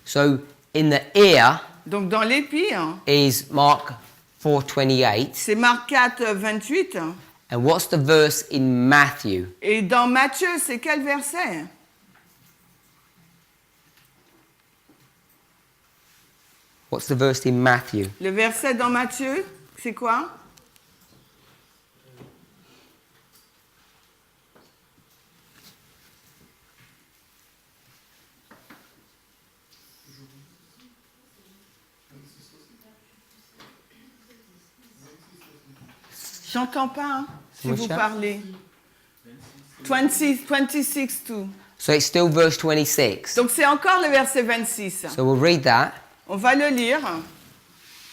So in the ear Donc dans l'épi is Mark 4:28. C'est Marc 4, 28. And what's the verse in Matthew? Et dans Matthieu, c'est quel verset? What's the verse in Matthew? Le verset dans Matthieu, c'est quoi? J'entends pas, hein, si vous parlez. 26, 2. So it's still verse 26. Donc c'est encore le verset 26. So we'll read that. On va le lire.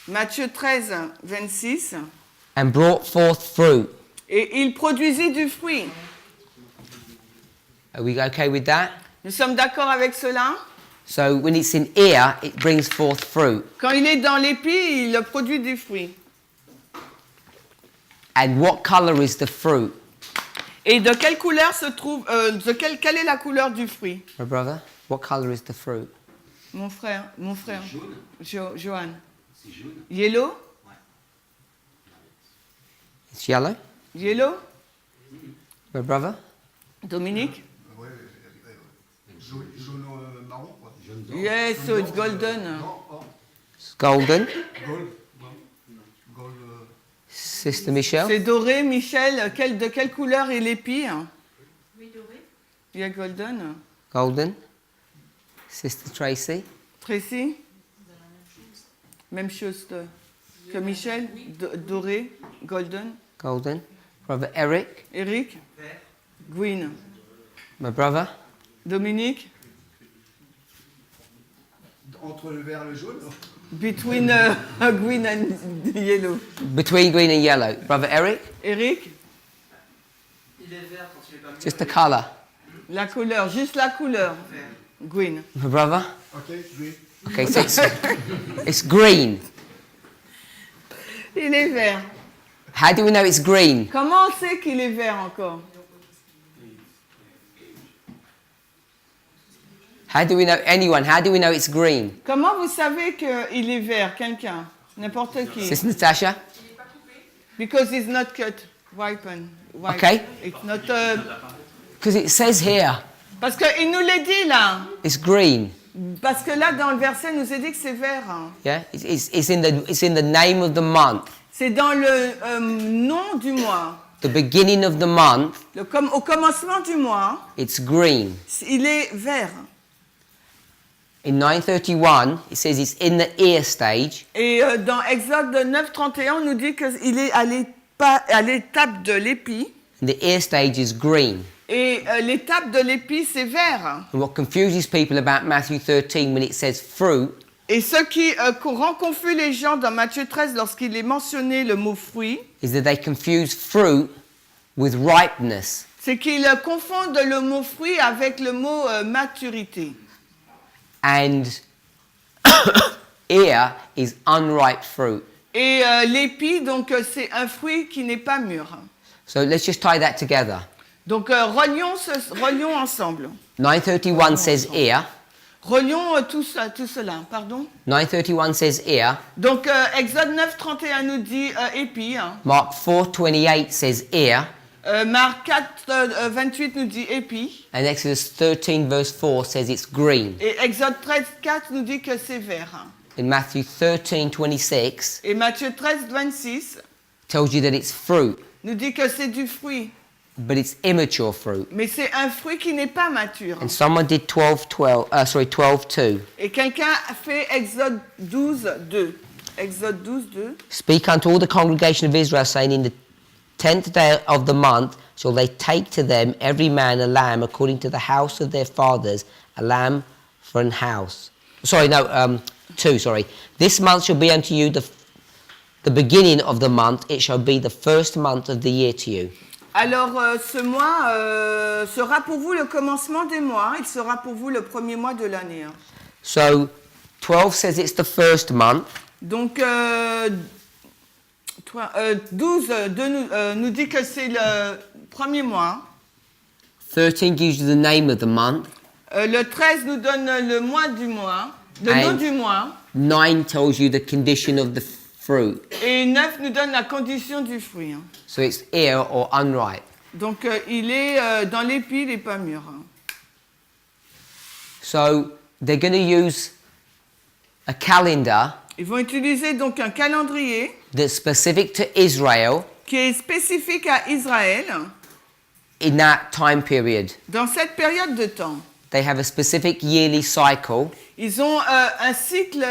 Matthieu 13, 26. And brought forth fruit. Et il produisit du fruit. Are we okay with that? Nous sommes d'accord avec cela? So when it's in ear, it brings forth fruit. Quand il est dans l'épi, il produit du fruit. And what color is the fruit? Et de quelle couleur se trouve quelle est la couleur du fruit? My brother, what color is the fruit? Mon frère. Johan. C'est jaune. Yellow? It's yellow. Yellow? My brother? Dominique? Ouais, jaune marron, quoi. Yes, so it's golden. It's golden. Gold. Sister Michelle? C'est doré, Michel. De quelle couleur est l'épi? Oui, doré. Il y a golden. Golden. Sister Tracy? Tracy? Même chose que Michel. Doré, golden. Golden. Brother Eric? Eric? Green. My brother? Dominique? Entre le vert et le jaune. Between green and yellow. Between green and yellow. Brother Eric? Eric? Il est vert quand il est pas mûr. Just the color. La couleur, juste la couleur. Green. My brother? Ok, green. Okay, so it's green. Il est vert. How do we know it's green? Comment on sait qu'il est vert encore? How do we know it's green? Comment vous savez qu'il est vert, quelqu'un? N'importe qui. Sister Natasha? Because it's not cut, ripen. Okay. It's not. Because it says here, Parce qu'il nous l'a dit là. it's green. Parce que là, dans le verset, il nous est dit que c'est vert. Yeah, it's in the name of the month. C'est dans le nom du mois. The beginning of the month, Au commencement du mois, it's green. il est vert. In 9:31, it says it's in the ear stage. Et dans Exode 9:31, on nous dit qu'il est à l'étape de l'épi. And the ear stage is green. Et l'étape de l'épi, c'est vert. And what confuses people about Matthew 13 when it says fruit Et ce qui rend confus les gens dans Matthieu 13 lorsqu'il est mentionné le mot fruit, is that they confuse fruit with ripeness. c'est qu'ils confondent le mot fruit avec le mot maturité. And ear is unripe fruit. Et l'épi, donc, c'est un fruit qui n'est pas mûr. So let's just tie that together. Donc, relions ensemble. 9:31 says ear. Relions tout cela, pardon. 9:31 says ear. Donc, Exode 9:31 nous dit épi. Mark 4:28 says ear. Marc 4, 28 nous dit épi. And Exodus 13 verse 4 says it's green. Et Exode 13, 4 nous dit que c'est vert. in Matthew 13:26 Et Matthieu 13, 26 tells you that it's fruit, nous dit que c'est du fruit. but it's immature fruit. Mais c'est un fruit qui n'est pas mature. And someone did 12:2. Et quelqu'un a fait Exode 12, 2. Exode 12, 2. Speak unto all the congregation of Israel, saying, in the 10th day of the month shall they take to them every man a lamb according to the house of their fathers, a lamb for an house. Sorry, no, 2, sorry. This month shall be unto you the beginning of the month, it shall be the first month of the year to you. Alors, ce mois sera pour vous le commencement des mois. Il sera pour vous le premier mois de l'année. Hein. So, 12 says it's the first month. Donc, 12 nous dit que c'est le premier mois. 13 gives you the name of the month. Le 13 nous donne le mois du mois, le nom du mois. 9 tells you the condition of the fruit. Et 9 nous donne la condition du fruit. Hein. So it's ear or unripe. Donc, il est dans l'épi, il n'est pas mûr. Hein. So, they're going to use a calendar. Ils vont utiliser donc un calendrier That's specific to Israel. Qui est spécifique à Israël. In that time period. Dans cette période de temps. They have a specific yearly cycle. Ils ont un cycle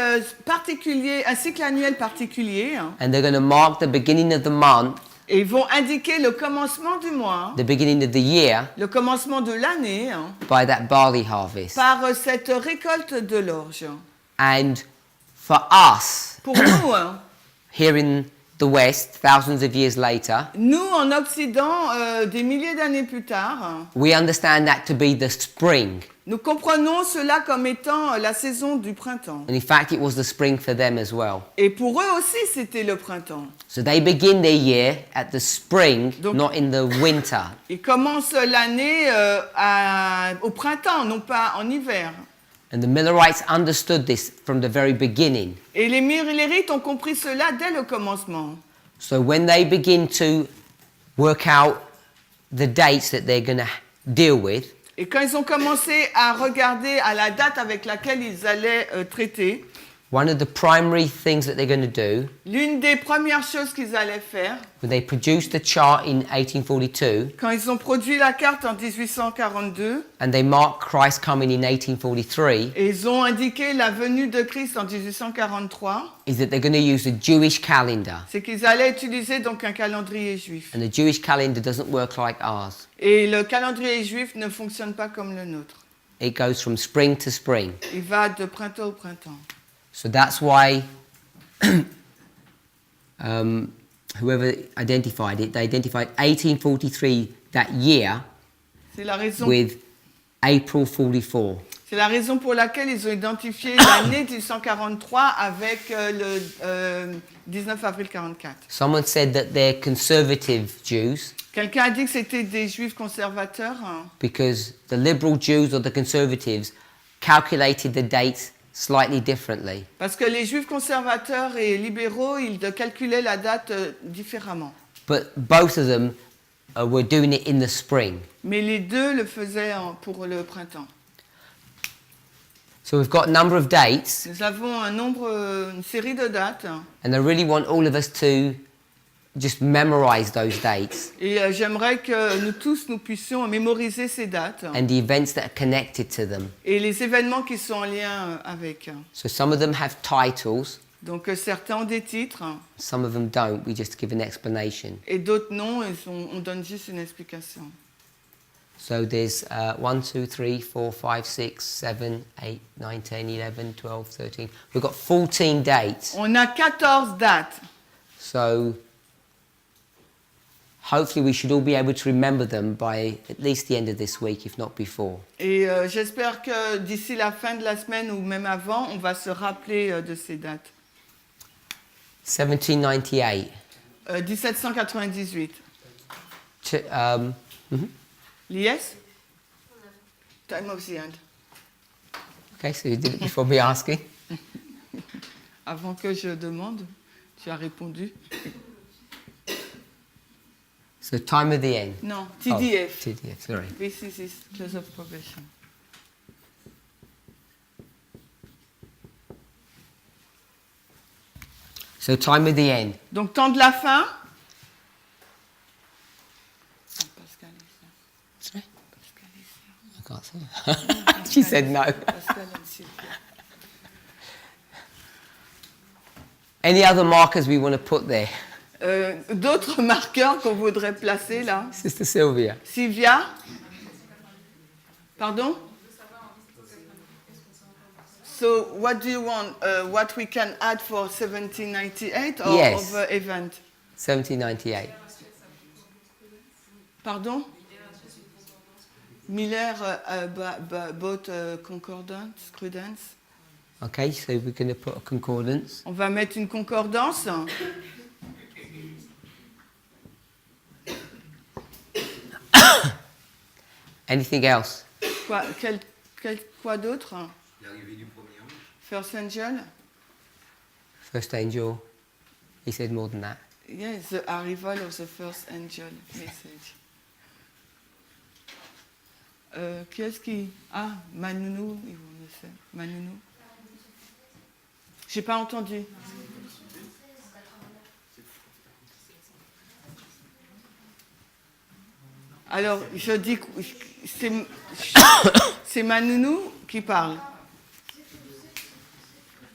particulier, un cycle annuel particulier. Hein. And they're going to mark the beginning of the month. Et ils vont indiquer le commencement du mois. The beginning of the year. Le commencement de l'année. Hein, by that barley harvest. Par cette récolte de l'orge. And for us. Pour nous. Hein, here in the West, thousands of years later, nous, en Occident, des milliers d'années plus tard, we understand that to be the spring. Nous comprenons cela comme étant la saison du printemps. And in fact, it was the spring for them as well. Et pour eux aussi, c'était le printemps. So they begin their year at the spring, donc, not in the winter. Ils commencent l'année au printemps, non pas en hiver. And the Millerites understood this from the very beginning. Et les Millerites ont compris cela dès le commencement. So when they begin to work out the dates that they're going to deal with, et quand ils ont commencé à regarder à la date avec laquelle ils allaient traiter, one of the primary things that they're going to do, l'une des premières choses qu'ils allaient faire, when they produced the chart in 1842, quand ils ont produit la carte en 1842, and they marked Christ coming in 1843, et ils ont indiqué la venue de Christ en 1843, is that they're going to use the Jewish calendar. C'est qu'ils allaient utiliser donc un calendrier juif. And the Jewish calendar doesn't work like ours. Et le calendrier juif ne fonctionne pas comme le nôtre. It goes from spring to spring. Il va de printemps au printemps. So that's why whoever identified it, they identified 1843 that year with April 44. C'est la raison pour laquelle ils ont identifié l'année 1843 avec le 19 avril 44. Someone said that they're conservative Jews. Quelqu'un a dit que c'était des juifs conservateurs. Because the liberal Jews or the conservatives calculated the dates slightly differently. Parce que les juifs conservateurs et libéraux, ils calculaient la date différemment. But both of them were doing it in the spring. Mais les deux le faisaient pour le printemps. So we've got a number of dates. Nous avons une série de dates. And I really want all of us to just memorize those dates. Et j'aimerais que nous tous nous puissions mémoriser ces dates. And the events that are connected to them. Et les événements qui sont en lien avec. So some of them have titles. Donc certains ont des titres. Some of them don't. We just give an explanation. Et d'autres non. On donne juste une explication. So there's 1, 2, 3, 4, 5, 6, 7, 8, 9, 10, 11, 12, 13. We've got 14 dates. On a 14 dates. So hopefully we should all be able to remember them by at least the end of this week, if not before. Et j'espère que d'ici la fin de la semaine ou même avant, on va se rappeler de ces dates. 1798. 1798. Yes? Time of the end. Okay, so you did it before me asking. Avant que je demande, tu as répondu. So time of the end. Non, TDF. Oh, TDF, sorry. This is close of probation. So time of the end. Donc temps de la fin. Pascal est là. Sorry? I can't see. She said no. Pascal and Sylvia. Any other markers we want to put there? D'autres marqueurs qu'on voudrait placer là? Sister Sylvia. Sylvia? Pardon? So what do you want? What we can add for 1798 or Yes. of event? 1798. Pardon? Miller bought concordance, credence. Okay, so we're going to put a concordance. On va mettre une concordance. Anything else? Quoi d'autre? L'arrivée du premier ange. First angel? First angel. He said more than that. Yes, the arrival of the first angel message. Qui est-ce qui... Ah, Manounou, on le sait. Manounou. J'ai pas entendu. Alors, je dis que c'est Manounou qui parle.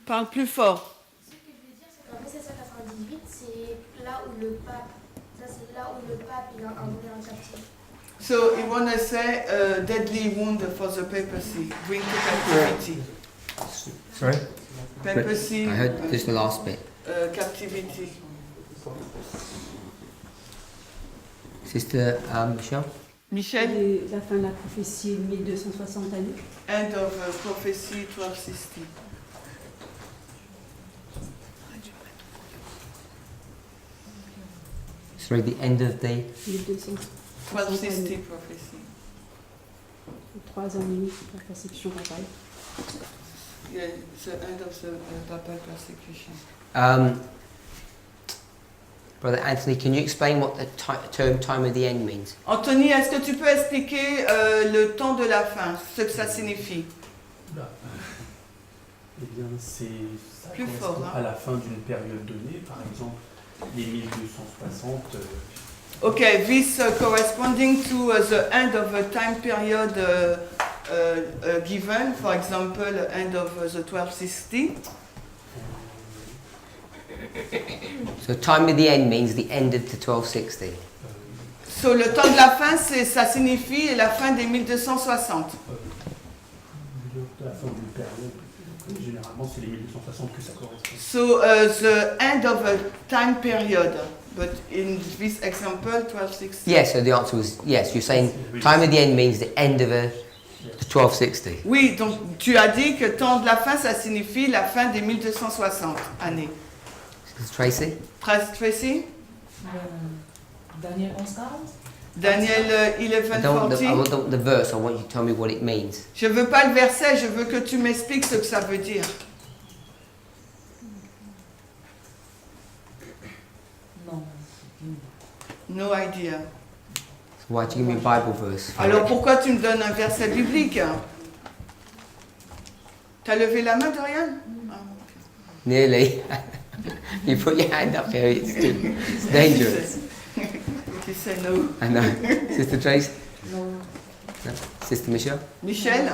Parle plus fort. Ce que je veux dire, c'est qu'en 1798, c'est là où le pape, ça c'est là où le pape il a envoyé un captif. So you want to say deadly wound for the papacy, bring to captivity. Sorry? Papacy. I heard just the last bit. Captivity. Sister Michelle? Michel? La fin de la prophétie, 1260 années. End of prophecy 1260. Sorry, the end of the... 1260 prophecy. 3 ans et demi de la persécution papale. Yeah, the end of the papal persecution. Brother Anthony, can you explain what the term time of the end means? Anthony, est-ce que tu peux expliquer le temps de la fin, ce que ça signifie? Eh bien, ça Plus correspond fort, hein. à la fin d'une période donnée, par exemple les 1260. Okay, this corresponding to the end of a time period given, for example, end of the 1260. So time of the end means the end of the 1260. So le temps de la fin, ça signifie la fin des 1260. La fin d'une période, généralement c'est les 1260 que ça correspond. So the end of a time period, but in this example, 1260. Yes, so the answer was yes. You're saying time of the end means the end of the 1260. Oui, donc tu as dit que temps de la fin, ça signifie la fin des 1260 années. Tracy? Tracy? Daniel 11:40. Daniel I don't 11:40. want the verse, I want you to tell me what it means. Je veux pas le verset, je veux que tu m'expliques ce que ça veut dire. Non. No idea. So why do you give me a Bible verse? for Alors it? pourquoi tu me donnes un verset biblique? T'as levé la main, Dorian? Ah, ok. Nearly. You put your hand up here, it's dangerous. Tu sais no. I know. Sister Trace? Non. No? Sister Michelle? Michel?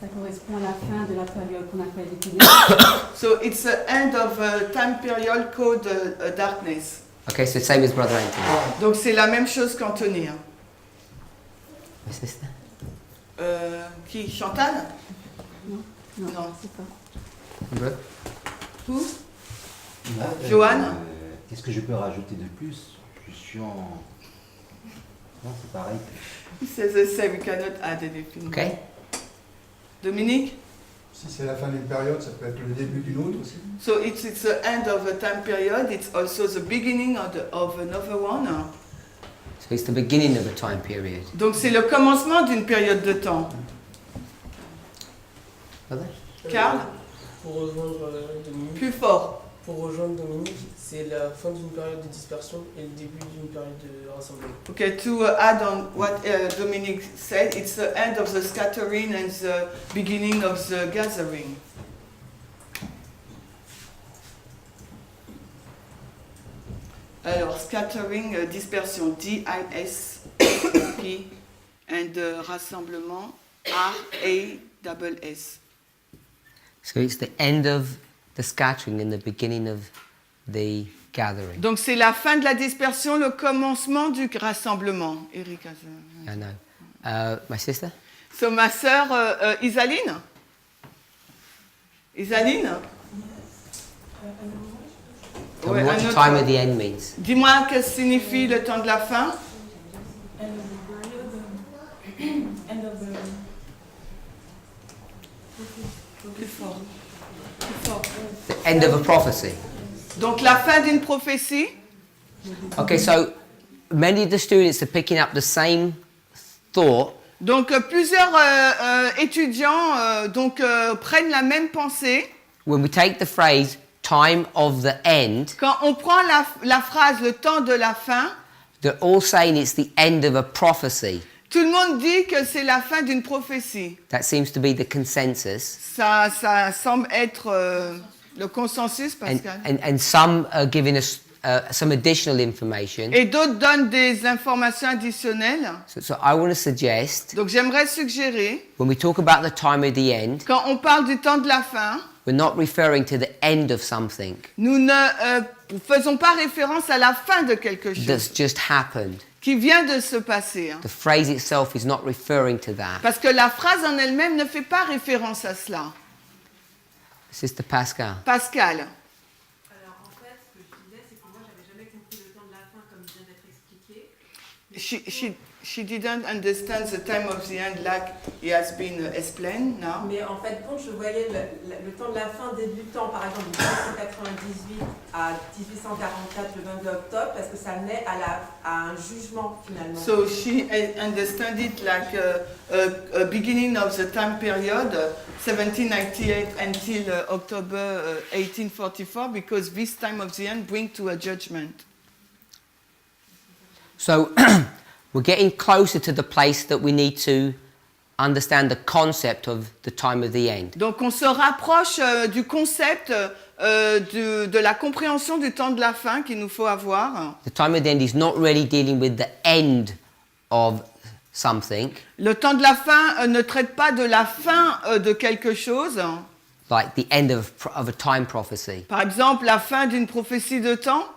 Ça correspond à la fin de la période qu'on appelle les ténèbres. So it's the end of a time period called darkness. Okay, so same as Brother Anthony. Donc c'est la même chose qu'Anthony. Hein. My sister? Qui? Chantal? Non, Non. c'est pas. Brother? Who? Moi, Joanne? Qu'est-ce que je peux rajouter de plus? Je suis en... Non, c'est pareil. He says the same, we cannot add anything. Okay. Dominique? Si c'est la fin d'une période, ça peut être le début d'une autre aussi. So it's the end of a time period, it's also the beginning of another one. So it's the beginning of a time period. Donc c'est le commencement d'une période de temps. Brother? Karl? Pour rejoindre Dominique. Plus fort. Pour rejoindre Dominique, c'est la fin d'une période de dispersion et le début d'une période de rassemblement. Okay, to add on what Dominique said, it's the end of the scattering and the beginning of the gathering. Alors, scattering, dispersion, D-I-S-P, and rassemblement, R-A-S-S. So it's the end of the scattering and the beginning of the gathering. Donc c'est la fin de la dispersion, le commencement du rassemblement. Eric has I know. My sister? So ma sœur Isaline. Isaline? Tell me what the time of the end means. Dis-moi ce que signifie le temps de la fin. Plus fort. Plus fort. The end of a prophecy. Donc la fin d'une prophétie. Okay, so many of the students are picking up the same thought. Donc plusieurs étudiants prennent la même pensée. When we take the phrase time of the end, quand on prend la phrase le temps de la fin, they're all saying it's the end of a prophecy. Tout le monde dit que c'est la fin d'une prophétie. That seems to be the consensus. Ça semble être le consensus, Pascal. And some are giving us some additional information. Et d'autres donnent des informations additionnelles. So I want to suggest. Donc j'aimerais suggérer. When we talk about the time of the end. Quand on parle du temps de la fin. We're not referring to the end of something. Nous ne faisons pas référence à la fin de quelque chose. That's just happened. Qui vient de se passer. The phrase itself is not referring to that. Parce que la phrase en elle-même ne fait pas référence à cela. Sister Pascal. Pascal. Alors en fait, ce que je disais, c'est que moi, j'avais jamais compris le temps de la fin comme vient d'être expliqué. She didn't understand the time of the end like it has been explained now. Mais en fait, quand je voyais le temps de la fin débutant, par exemple, de 1898 à 1844, le 22 octobre, parce que ça menait à un jugement finalement. So she understood it like a beginning of the time period, 1798 until October 1844, because this time of the end brings to a judgment. So we're getting closer to the place that we need to understand the concept of the time of the end. Donc on se rapproche du concept de la compréhension du temps de la fin qu'il nous faut avoir. The time of the end is not really dealing with the end of something. Le temps de la fin ne traite pas de la fin de quelque chose. Like the end of a time prophecy. Par exemple, la fin d'une prophétie de temps.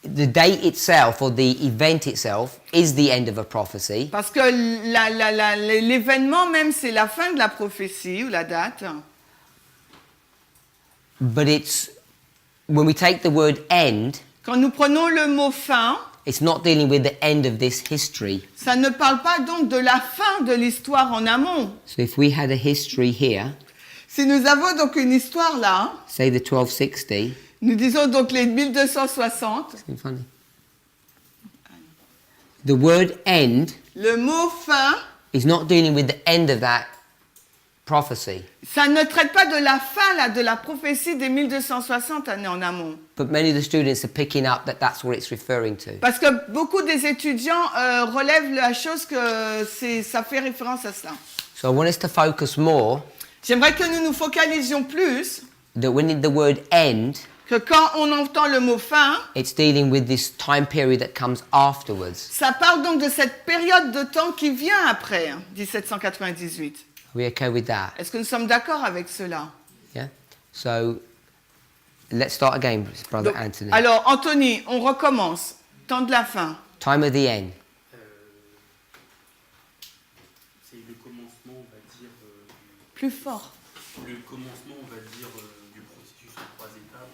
The date itself or the event itself is the end of a prophecy. Parce que l'événement même, c'est la fin de la prophétie ou la date. But it's when we take the word end. Quand nous prenons le mot fin. It's not dealing with the end of this history. Ça ne parle pas donc de la fin de l'histoire en amont. So if we had a history here. Si nous avons donc une histoire là. Say the 1260. Nous disons donc les 1260. Funny. The word end. Le mot fin. Is not dealing with the end of that prophecy. Ça ne traite pas de la fin là, de la prophétie des 1260 années en amont. But many of the students are picking up that that's what it's referring to. Parce que beaucoup des étudiants relèvent la chose que ça fait référence à cela. So I want us to focus more. J'aimerais que nous nous focalisions plus. That when the word end. Que quand on entend le mot fin, it's dealing with this time period that comes afterwards. Ça parle donc de cette période de temps qui vient après 1798. Are we okay with that? Est-ce que nous sommes d'accord avec cela? Yeah. So let's start again, Brother donc, Anthony. Alors Anthony, on recommence. Temps de la fin. Time of the end. C'est le commencement, on va dire. Plus fort. Le commencement, on va dire, du processus en 3 étapes.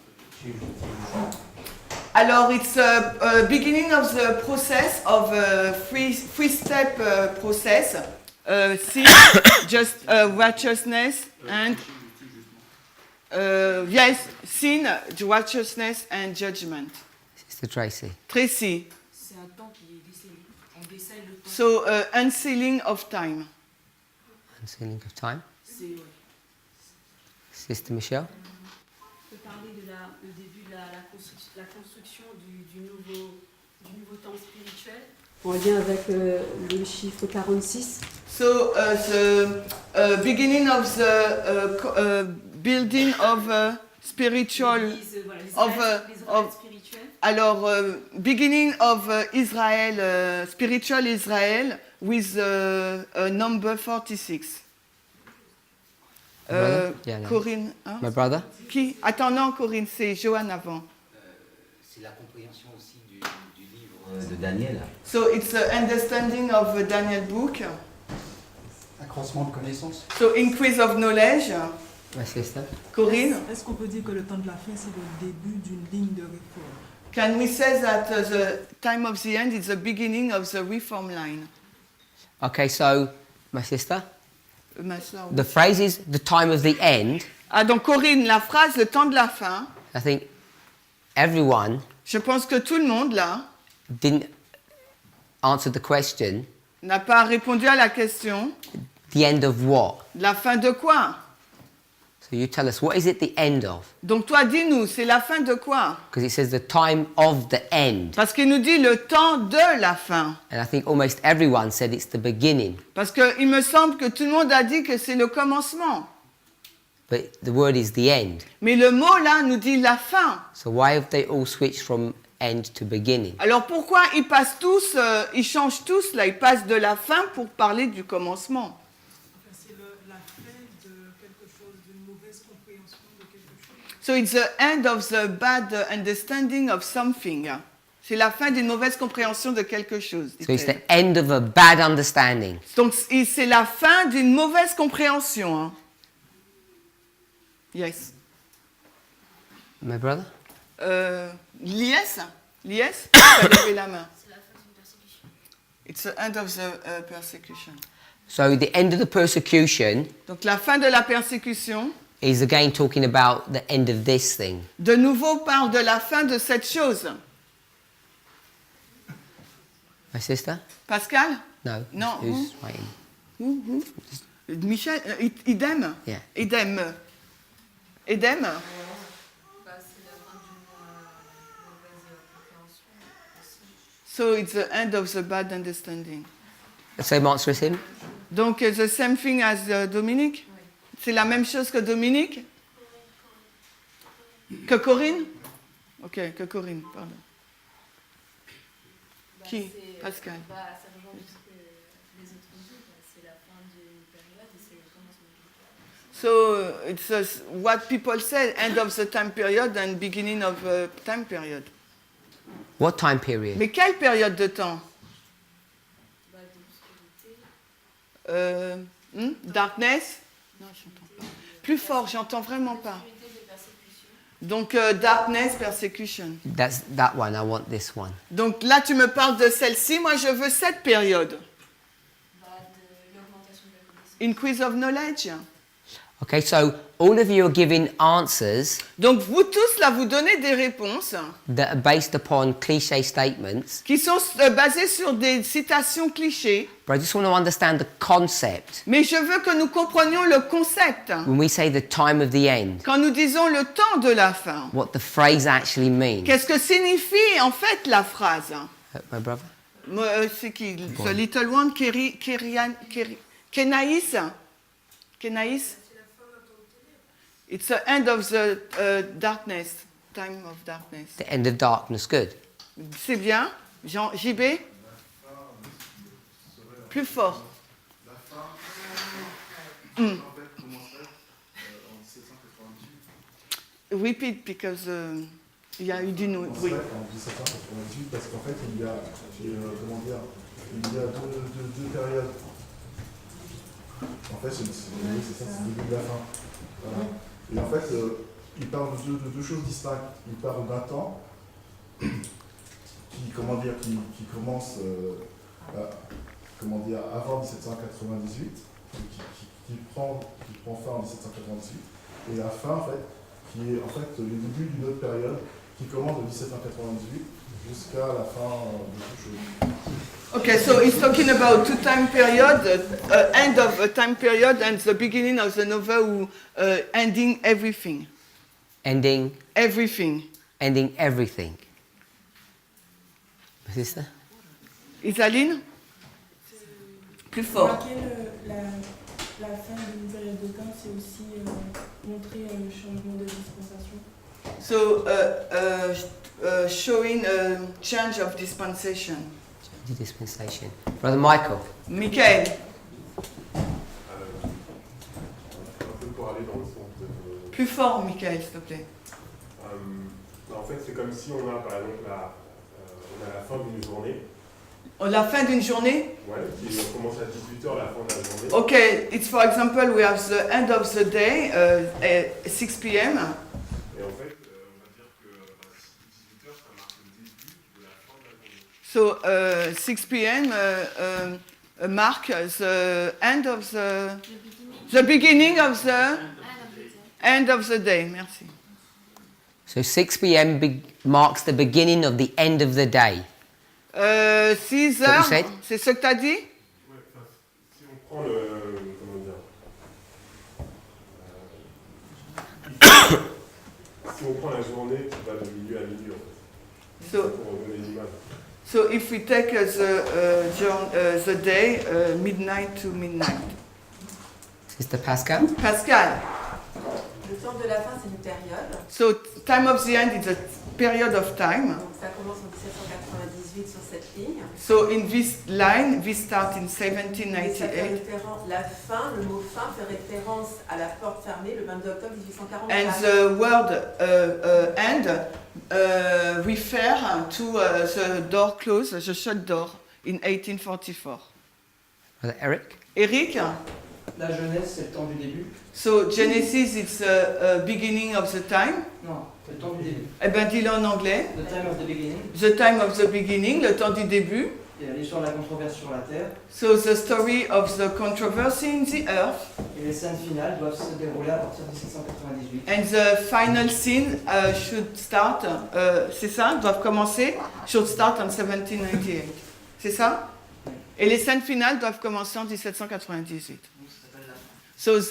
Alors, it's a beginning of the process of a three-step process. Sin, just righteousness, and yes, sin, righteousness, and judgment. Sister Tracy. Tracy. C'est un temps qui est décellé. On décèle le temps. So, unsealing of time. Unsealing of time. C'est Sister Michelle. Je peux parler de le début de la construction du nouveau temps spirituel. En lien avec le chiffre 46. So, the beginning of the building of spiritual l'Église, voilà, les of, Israël spirituel. alors beginning of Israel, spiritual Israel with number 46. Brother? Yeah, no. Corinne, hein? My brother? Qui? Attends, non, Corinne, c'est Johan avant. C'est la compréhension aussi du livre de Daniel. So it's the understanding of the Daniel book. Accroissement de connaissances. So increase of knowledge. My sister? Corinne? Est-ce qu'on peut dire que le temps de la fin, c'est le début d'une ligne de réforme? Can we say that the time of the end is the beginning of the reform line? Okay, so, my sister? Ma sœur, The phrase is the time of the end. Ah, donc Corinne, la phrase le temps de la fin. I think everyone Je pense que tout le monde là didn't answer the question, n'a pas répondu à la question. the end of what? La fin de quoi? So you tell us, what is it the end of? Donc toi, dis-nous, c'est la fin de quoi? Because it says the time of the end. Parce qu'il nous dit le temps de la fin. And I think almost everyone said it's the beginning. Parce qu'il me semble que tout le monde a dit que c'est le commencement. But the word is the end. Mais le mot là nous dit la fin. So why have they all switched from end to beginning? Alors pourquoi ils passent tous, ils changent tous là, ils passent de la fin pour parler du commencement? C'est la fin de quelque chose, d'une mauvaise compréhension de quelque chose. So it's the end of the bad understanding of something. C'est la fin d'une mauvaise compréhension de quelque chose. So it's dit-elle. the end of a bad understanding. Donc c'est la fin d'une mauvaise compréhension. Hein. Yes. My brother? Lies? Lies? Tu as levé la main. C'est la fin d'une persécution. It's the end of the persecution. So the end of the persecution Donc la fin de la persécution, is again talking about the end of this thing. de nouveau parle de la fin de cette chose. My sister? Pascal? No. No. Who's writing? Who? Michel? Idem? Yeah. Idem. Idem? Bah, c'est la fin d'une mauvaise compréhension aussi. So it's the end of the bad understanding. The same answer as him? Donc the same thing as Dominique? Oui. C'est la même chose que Dominique? Que Corinne? Ok, que Corinne, pardon. Bah, Qui? c'est- Pascal. Bah, ça rejoint aussi ce que les autres ont dit. Bah, c'est la fin d'une période et c'est le commencement d'une période. So it's what people say, end of the time period and beginning of a time period. What time period? Mais quelle période de temps? Bah, de l'obscurité. Darkness? Non, j'entends pas. Plus fort, j'entends vraiment pas. L'obscurité des persécutions. Donc darkness, persecution. That's that one. I want this one. Donc là, tu me parles de celle-ci. Moi, je veux cette période. Bah, de l'augmentation de la connaissance. Increase of knowledge. Okay, so all of you are giving answers Donc vous tous, là, vous donnez des réponses that are based upon cliche statements, qui sont basées sur des citations clichés. but I just want to understand the concept. Mais je veux que nous comprenions le concept. When we say the time of the end, Quand nous disons le temps de la fin, what the phrase actually means. qu'est-ce que signifie en fait la phrase? My brother? C'est qui? The little one, Kenaïs? Kenaïs? It's the end of the darkness, time of darkness. The end of darkness, good. C'est bien. Jean, JB? Plus fort. La fin, en fait, commencerait en 1798. Repeat, because il y a eu du bruit. En 1798, parce qu'en fait, il y a, comment dire, il y a deux périodes. En fait, c'est ça, c'est le début de la fin. Voilà. Et en fait, il parle de deux choses distinctes. Il parle d'un temps qui, comment dire, qui commence comment dire, avant 1798, qui prend fin en 1798, et la fin, en fait, qui est en fait le début d'une autre période qui commence de 1798 jusqu'à la fin de toute chose. Okay, so he's talking about two time period, end of a time period and the beginning of the novel, ending everything. Ending Everything. ending everything. My sister? Isaline? Plus Je fort. crois que la fin d'une période de temps, c'est aussi montrer le changement de dispensation. So, showing a change of dispensation. Dispensation. Brother Michael. Michael. Un peu pour aller dans le sens de... Plus fort, Michael, s'il te plaît. En fait, c'est comme si on a, par exemple, on a la fin d'une journée. La fin d'une journée? Ouais, qui commence à 18h, la fin de la journée. Okay, it's for example, we have the end of the day, at 6 p.m. Et en fait, on va dire que 18h, ça marque le début de la fin de la journée. So, 6 p.m. Mark the end of the beginning of the end of the day. Merci. So 6 p.m. marks the beginning of the end of the day. 6 heures, c'est ce que tu as dit? Ouais, si on prend le... Comment dire si on prend la journée qui va de milieu à milieu, en fait. Pour donner l'image. So if we take the day, midnight to midnight. Sister Pascal? Pascal. Le temps de la fin, c'est une période. So time of the end is a period of time. Donc ça commence en 1798 sur cette ligne. So in this line, we start in Et ça fait 1798. la fin, le mot fin fait référence à la porte fermée le 22 octobre 1844. And the word end refer to the door closed, the shut door in 1844. Eric? Eric? La Genèse, c'est le temps du début. So Genesis is the beginning of the time. Non, c'est le temps du début. Eh bien, dis-le en anglais. The time of the beginning. The time of the beginning, le temps du début. Il y a l'histoire de la controverse sur la terre. So the story of the controversy in the earth. Et les scènes finales doivent se dérouler à partir de 1798. And the final scene should start, c'est ça, doivent commencer, should start en 1798. C'est ça? Et les scènes finales doivent commencer en 1798. So it's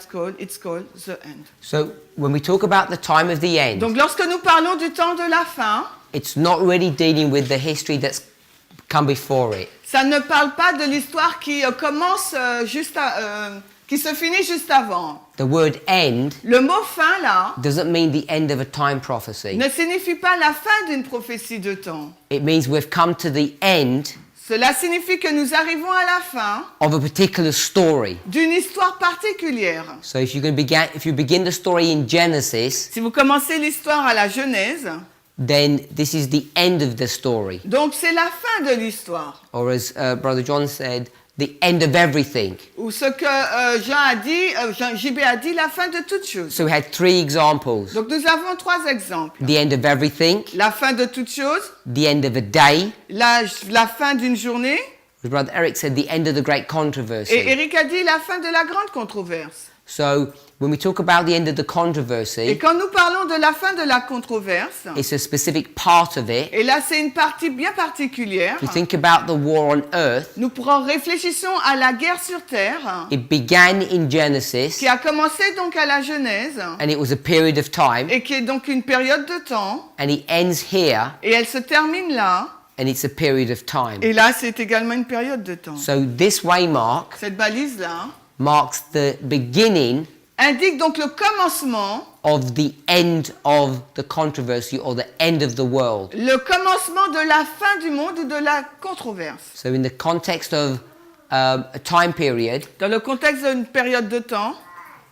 called the end. So when we talk about the time of the end, Donc lorsque nous parlons du temps de la fin, it's not really dealing with the history that's come before it. ça ne parle pas de l'histoire qui commence qui se finit juste avant. The word end Le mot fin là doesn't mean the end of a time prophecy. ne signifie pas la fin d'une prophétie de temps. It means we've come to the end Cela signifie que nous arrivons à la fin of a particular story. d'une histoire particulière. So if you begin the story in Genesis, Si vous commencez l'histoire à la Genèse, then this is the end of the story. donc c'est la fin de l'histoire. Or as Brother John said, the end of everything. Ou ce que JB a dit, la fin de toutes choses. So we had 3 examples. Donc nous avons 3 exemples. The end of everything, La fin de toutes choses, the end of a day, la fin d'une journée, as Brother Eric said, the end of the great controversy. et Eric a dit la fin de la grande controverse. So when we talk about the end of the Et controversy, quand nous parlons de la fin de la controverse, it's a specific part of it. et là c'est une partie bien particulière, If you think about the war on earth, nous réfléchissons à la guerre sur terre, it began in Genesis, qui a commencé donc à la Genèse, and it was a period of time, et qui est donc une période de temps, and it ends here, et elle se termine là, and it's a period of time. et là c'est également une période de temps. So this waymark Cette balise-là marks the beginning indique donc le commencement, of the end of the controversy or the end of the world. le commencement de la fin du monde ou de la controverse. So in the context of a time period, Dans le contexte d'une période de temps,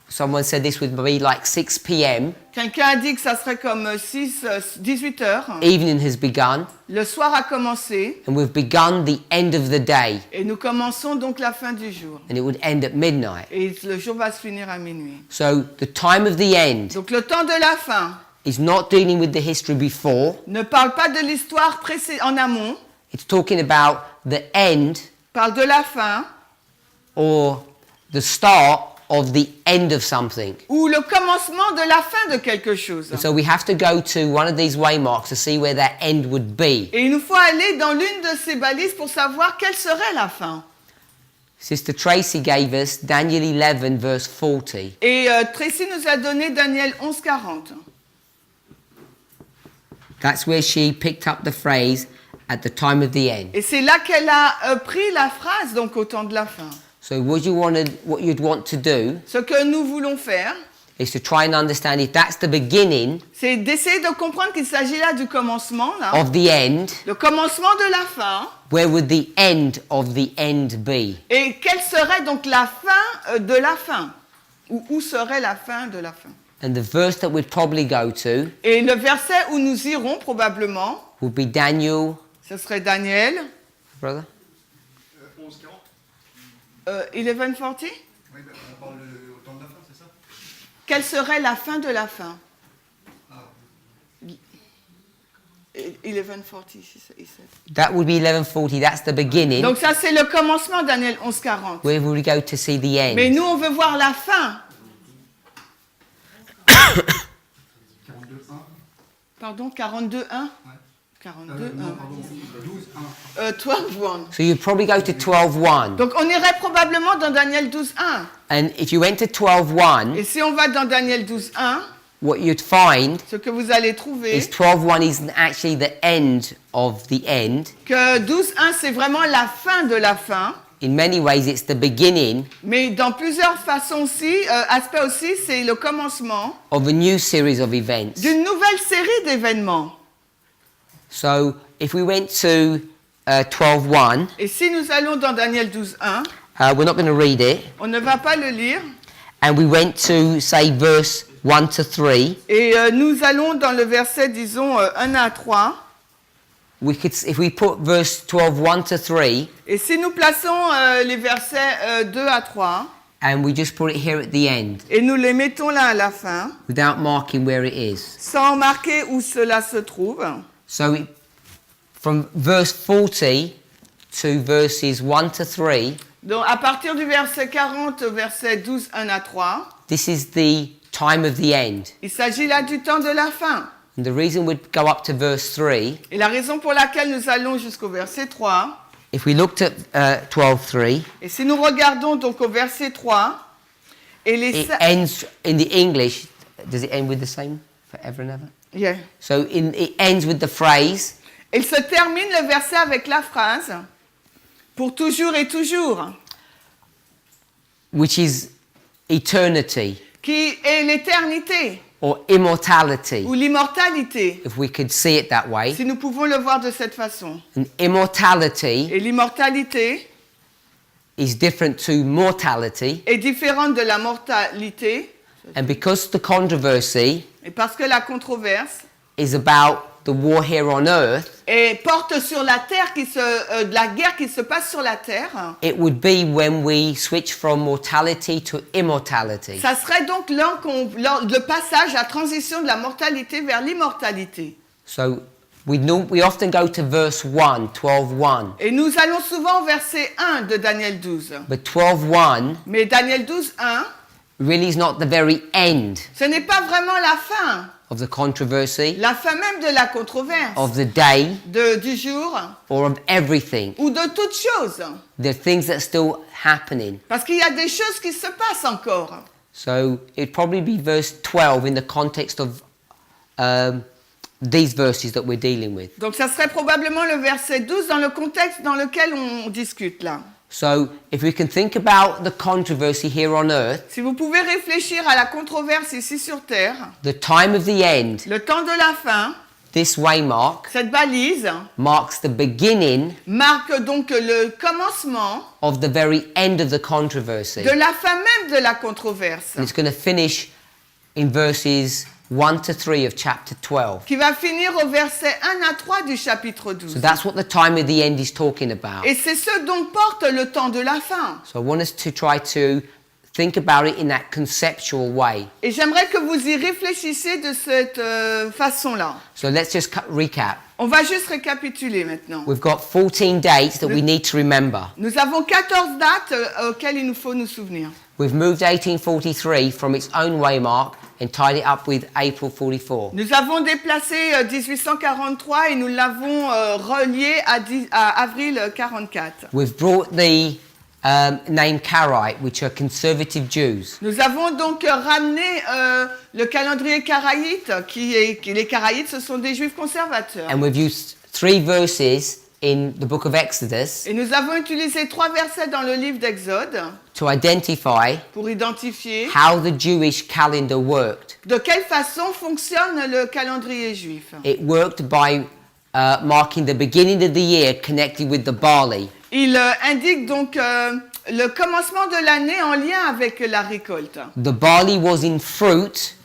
someone said this would be like 6 p.m. quelqu'un a dit que ça serait comme 18 heures. Evening has begun, Le soir a commencé and we've begun the end of the day, et nous commençons donc la fin du jour. and it would end at midnight. Et le jour va se finir à minuit. So the time of the end Donc le temps de la fin is not dealing with the history before. ne parle pas de l'histoire en amont, It's talking about the end parle de la fin or the start of the end of something. ou le commencement de la fin de quelque chose. And so we have to go to one of these waymarks to see where that end would be. Et il nous faut aller dans l'une de ces balises pour savoir quelle serait la fin. Sister Tracy gave us Daniel 11 verse 40. Et Tracy nous a donné Daniel 11:40. That's where she picked up the phrase at the time of the end. Et c'est là qu'elle a pris la phrase donc au temps de la fin. So what you'd want to do Ce que nous voulons faire, is to try and understand if that's the beginning c'est d'essayer de comprendre qu'il s'agit là du commencement, là, of the end, le commencement de la fin, where would the end of the end be? et quelle serait donc la fin de la fin, ou où serait la fin de la fin. And the verse that we'd probably go to Et le verset où nous irons probablement, would be Daniel, ce serait Daniel, brother? 1140. Oui, on parle au temps de la fin, c'est ça? Quelle serait la fin de la fin? 1140, he said. That would be 1140, that's the beginning. Donc ça c'est le commencement, Daniel 1140. Where would we go to see the end? Mais nous on veut voir la fin. 42.1. Pardon, 42.1. 42.1. Non, pardon, 12.1. 12.1. So you'd probably go to 12.1. Donc on irait probablement dans Daniel 12.1. And if you went to 12.1, Et si on va dans Daniel 12.1, what you'd find ce que vous allez trouver, is 12.1 isn't actually the end of the end. que 12.1 c'est vraiment la fin de la fin. In many ways, it's the beginning Mais dans plusieurs façons aussi, aspects aussi, c'est le commencement of a new series of events. d'une nouvelle série d'événements. So if we went to 12.1, Et si nous allons dans Daniel 12.1, we're not going to read it, on ne va pas le lire, and we went to, say, verse 1 to 3, et nous allons dans le verset, disons, 1 à 3, we could, if we put verse 12, 1 to 3, et si nous plaçons les versets 2 à 3, and we just put it here at the end, et nous les mettons là à la fin, without marking where it is. sans marquer où cela se trouve, So from verse 40 to verses 1 to 3, donc à partir du verset 40 au verset 12, 1 à 3, this is the time of the end. il s'agit là du temps de la fin. And the reason we'd go up to verse 3, Et la raison pour laquelle nous allons jusqu'au verset 3, if we looked at 12:3, et si nous regardons donc au verset 3, et les it ends in the English. Does it end with the same forever and ever? Yeah. So it ends with the phrase, Il se termine le verset avec la phrase pour toujours et toujours, which is eternity qui est l'éternité or immortality, ou l'immortalité, if we could see it that way. si nous pouvons le voir de cette façon. And immortality Et l'immortalité is different to mortality, est différente de la mortalité, and because the controversy et parce que la controverse is about the war here on earth, et porte sur la terre la guerre qui se passe sur la terre. it would be when we switch from mortality to immortality. Ça serait donc le passage, la transition de la mortalité vers l'immortalité. So we often go to verse 1, 12:1. Et nous allons souvent au verset 1 de Daniel 12. But 12:1 Mais Daniel 12, 1, really is not the very end ce n'est pas vraiment la fin. of the controversy, La fin même de la controverse, of the day, du jour, or of everything. ou de toutes choses. There are things that are still happening. Parce qu'il y a des choses qui se passent encore. So it'd probably be verse 12 in the context of these verses that we're dealing with. Donc ça serait probablement le verset 12 dans le contexte dans lequel on discute là. So if we can think about the controversy here on earth, Si vous pouvez réfléchir à la controverse ici sur terre, the time of the end, le temps de la fin, this waymark, cette balise, marks the beginning marque donc le commencement of the very end of the controversy. de la fin même de la controverse, And it's going to finish in verses 1 to 3 of chapter 12. qui va finir au verset 1 à 3 du chapitre 12. So that's what the time of the end is talking about. Et c'est ce dont porte le temps de la fin. So I want us to try to think about it in that conceptual way. Et j'aimerais que vous y réfléchissiez de cette façon-là. So let's just recap. On va juste récapituler maintenant. We've got 14 dates that we need to remember. Nous avons 14 dates auxquelles il nous faut nous souvenir. We've moved 1843 from its own waymark and tied it up with April 44. Nous avons déplacé 1843 et nous l'avons relié à avril 44. We've brought the name Karaite, which are conservative Jews. Nous avons donc ramené le calendrier karaïte, les Karaïtes, ce sont des Juifs conservateurs. And we've used 3 verses in the book of Exodus Et nous avons utilisé 3 versets dans le livre d'Exode to identify pour identifier how the Jewish calendar worked. de quelle façon fonctionne le calendrier juif. It worked by marking the beginning of the year connected with the barley. Il indique donc le commencement de l'année en lien avec la récolte. The barley was in fruit,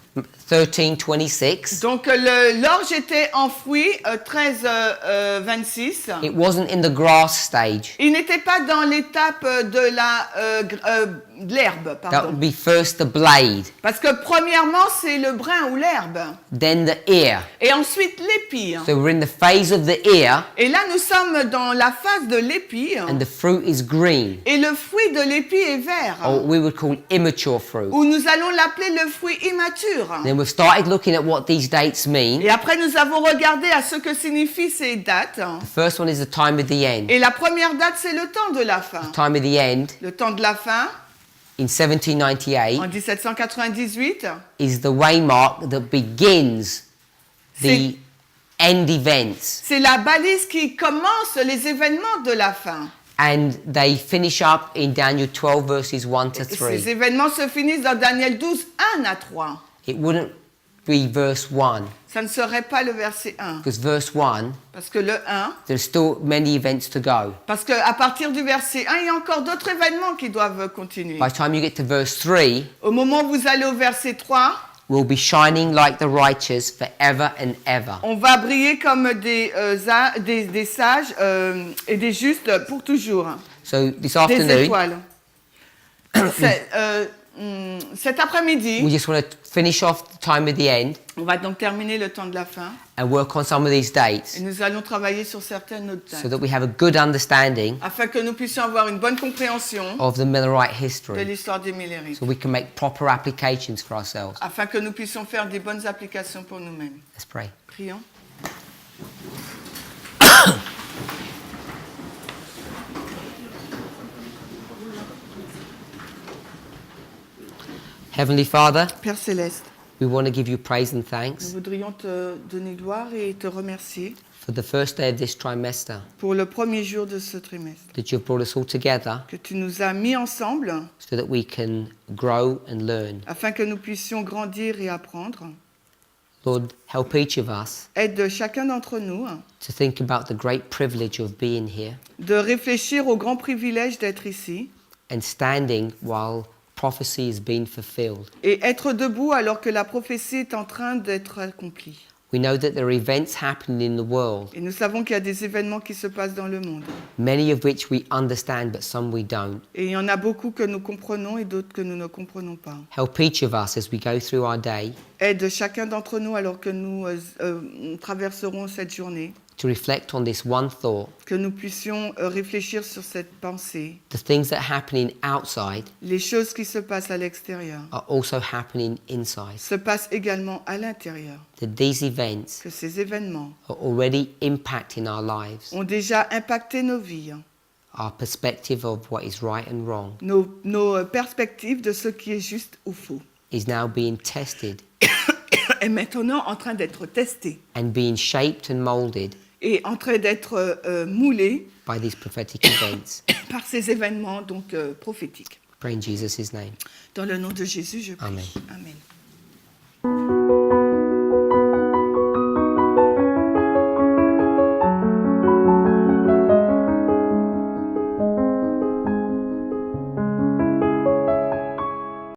13:26. Donc l'orge était en fruit, 13:26. It wasn't in the grass stage. Il n'était pas dans l'étape de l'herbe, That pardon. would be first the blade, Parce que premièrement, c'est le brin ou l'herbe. then the ear. Et ensuite l'épi. So we're in the phase of the ear, Et là, nous sommes dans la phase de l'épi. and the fruit is green, Et le fruit de l'épi est vert. or we would call immature fruit. Ou nous allons l'appeler le fruit immature. Then we've started looking at what these dates mean. Et après, nous avons regardé à ce que signifient ces dates. The first one is the time of the end. Et la première date, c'est le temps de la fin. The time of the end Le temps de la fin, in 1798 en 1798, is the waymark that begins the end events, c'est la balise qui commence les événements de la fin. and they finish up in Daniel 12 verses 1 to 3. Ces événements se finissent dans Daniel 12, 1 à 3. It wouldn't be verse 1, Ça ne serait pas le verset 1. because verse 1, Parce que le 1, there's still many events to go. parce qu'à partir du verset 1, il y a encore d'autres événements qui doivent continuer. By the time you get to verse 3, Au moment où vous allez au verset 3, we'll be shining like the righteous forever and ever. on va briller comme des sages et des justes pour toujours. So this Des afternoon, étoiles. Cet après-midi, we just want to finish off the time of the end on va donc terminer le temps de la fin and work on some of these dates et nous allons travailler sur certaines autres dates so that we have a good understanding afin que nous puissions avoir une bonne compréhension of the Millerite de history, l'histoire des Millerites, so we can make proper applications for ourselves. afin que nous puissions faire des bonnes applications pour nous-mêmes. Let's pray. Prions. Heavenly Father, Père Céleste, we want to give you praise and nous thanks voudrions te donner gloire et te remercier for the first day of this trimester, pour le premier jour de ce trimestre, that you've brought us all together que tu nous as mis ensemble so that we can grow and learn. afin que nous puissions grandir et apprendre. Lord, help each of us Aide chacun d'entre nous to think about the great privilege of being here de réfléchir au grand privilège d'être ici and standing while prophecy is being fulfilled. et être debout alors que la prophétie est en train d'être accomplie. We know that there are events happening in the world, Et nous savons qu'il y a des événements qui se passent dans le monde. many of which we understand, but some we don't. Et il y en a beaucoup que nous comprenons et d'autres que nous ne comprenons pas. Help each of us as we go through our day Aide chacun d'entre nous alors que nous traverserons cette journée, to reflect on this one thought. que nous puissions réfléchir sur cette pensée. The things that are happening outside Les choses qui se passent à l'extérieur are also happening inside. se passent également à l'intérieur. That these events Que ces événements are already impacting our lives, ont déjà impacté nos vies, our perspective of what is right and wrong nos perspectives de ce qui est juste ou faux. is now being tested Est maintenant en train d'être testé and being shaped and molded et en train d'être moulé by these prophetic events. par ces événements donc prophétiques. Pray in Jesus' name. Dans le nom de Jésus, je prie. Amen. Amen.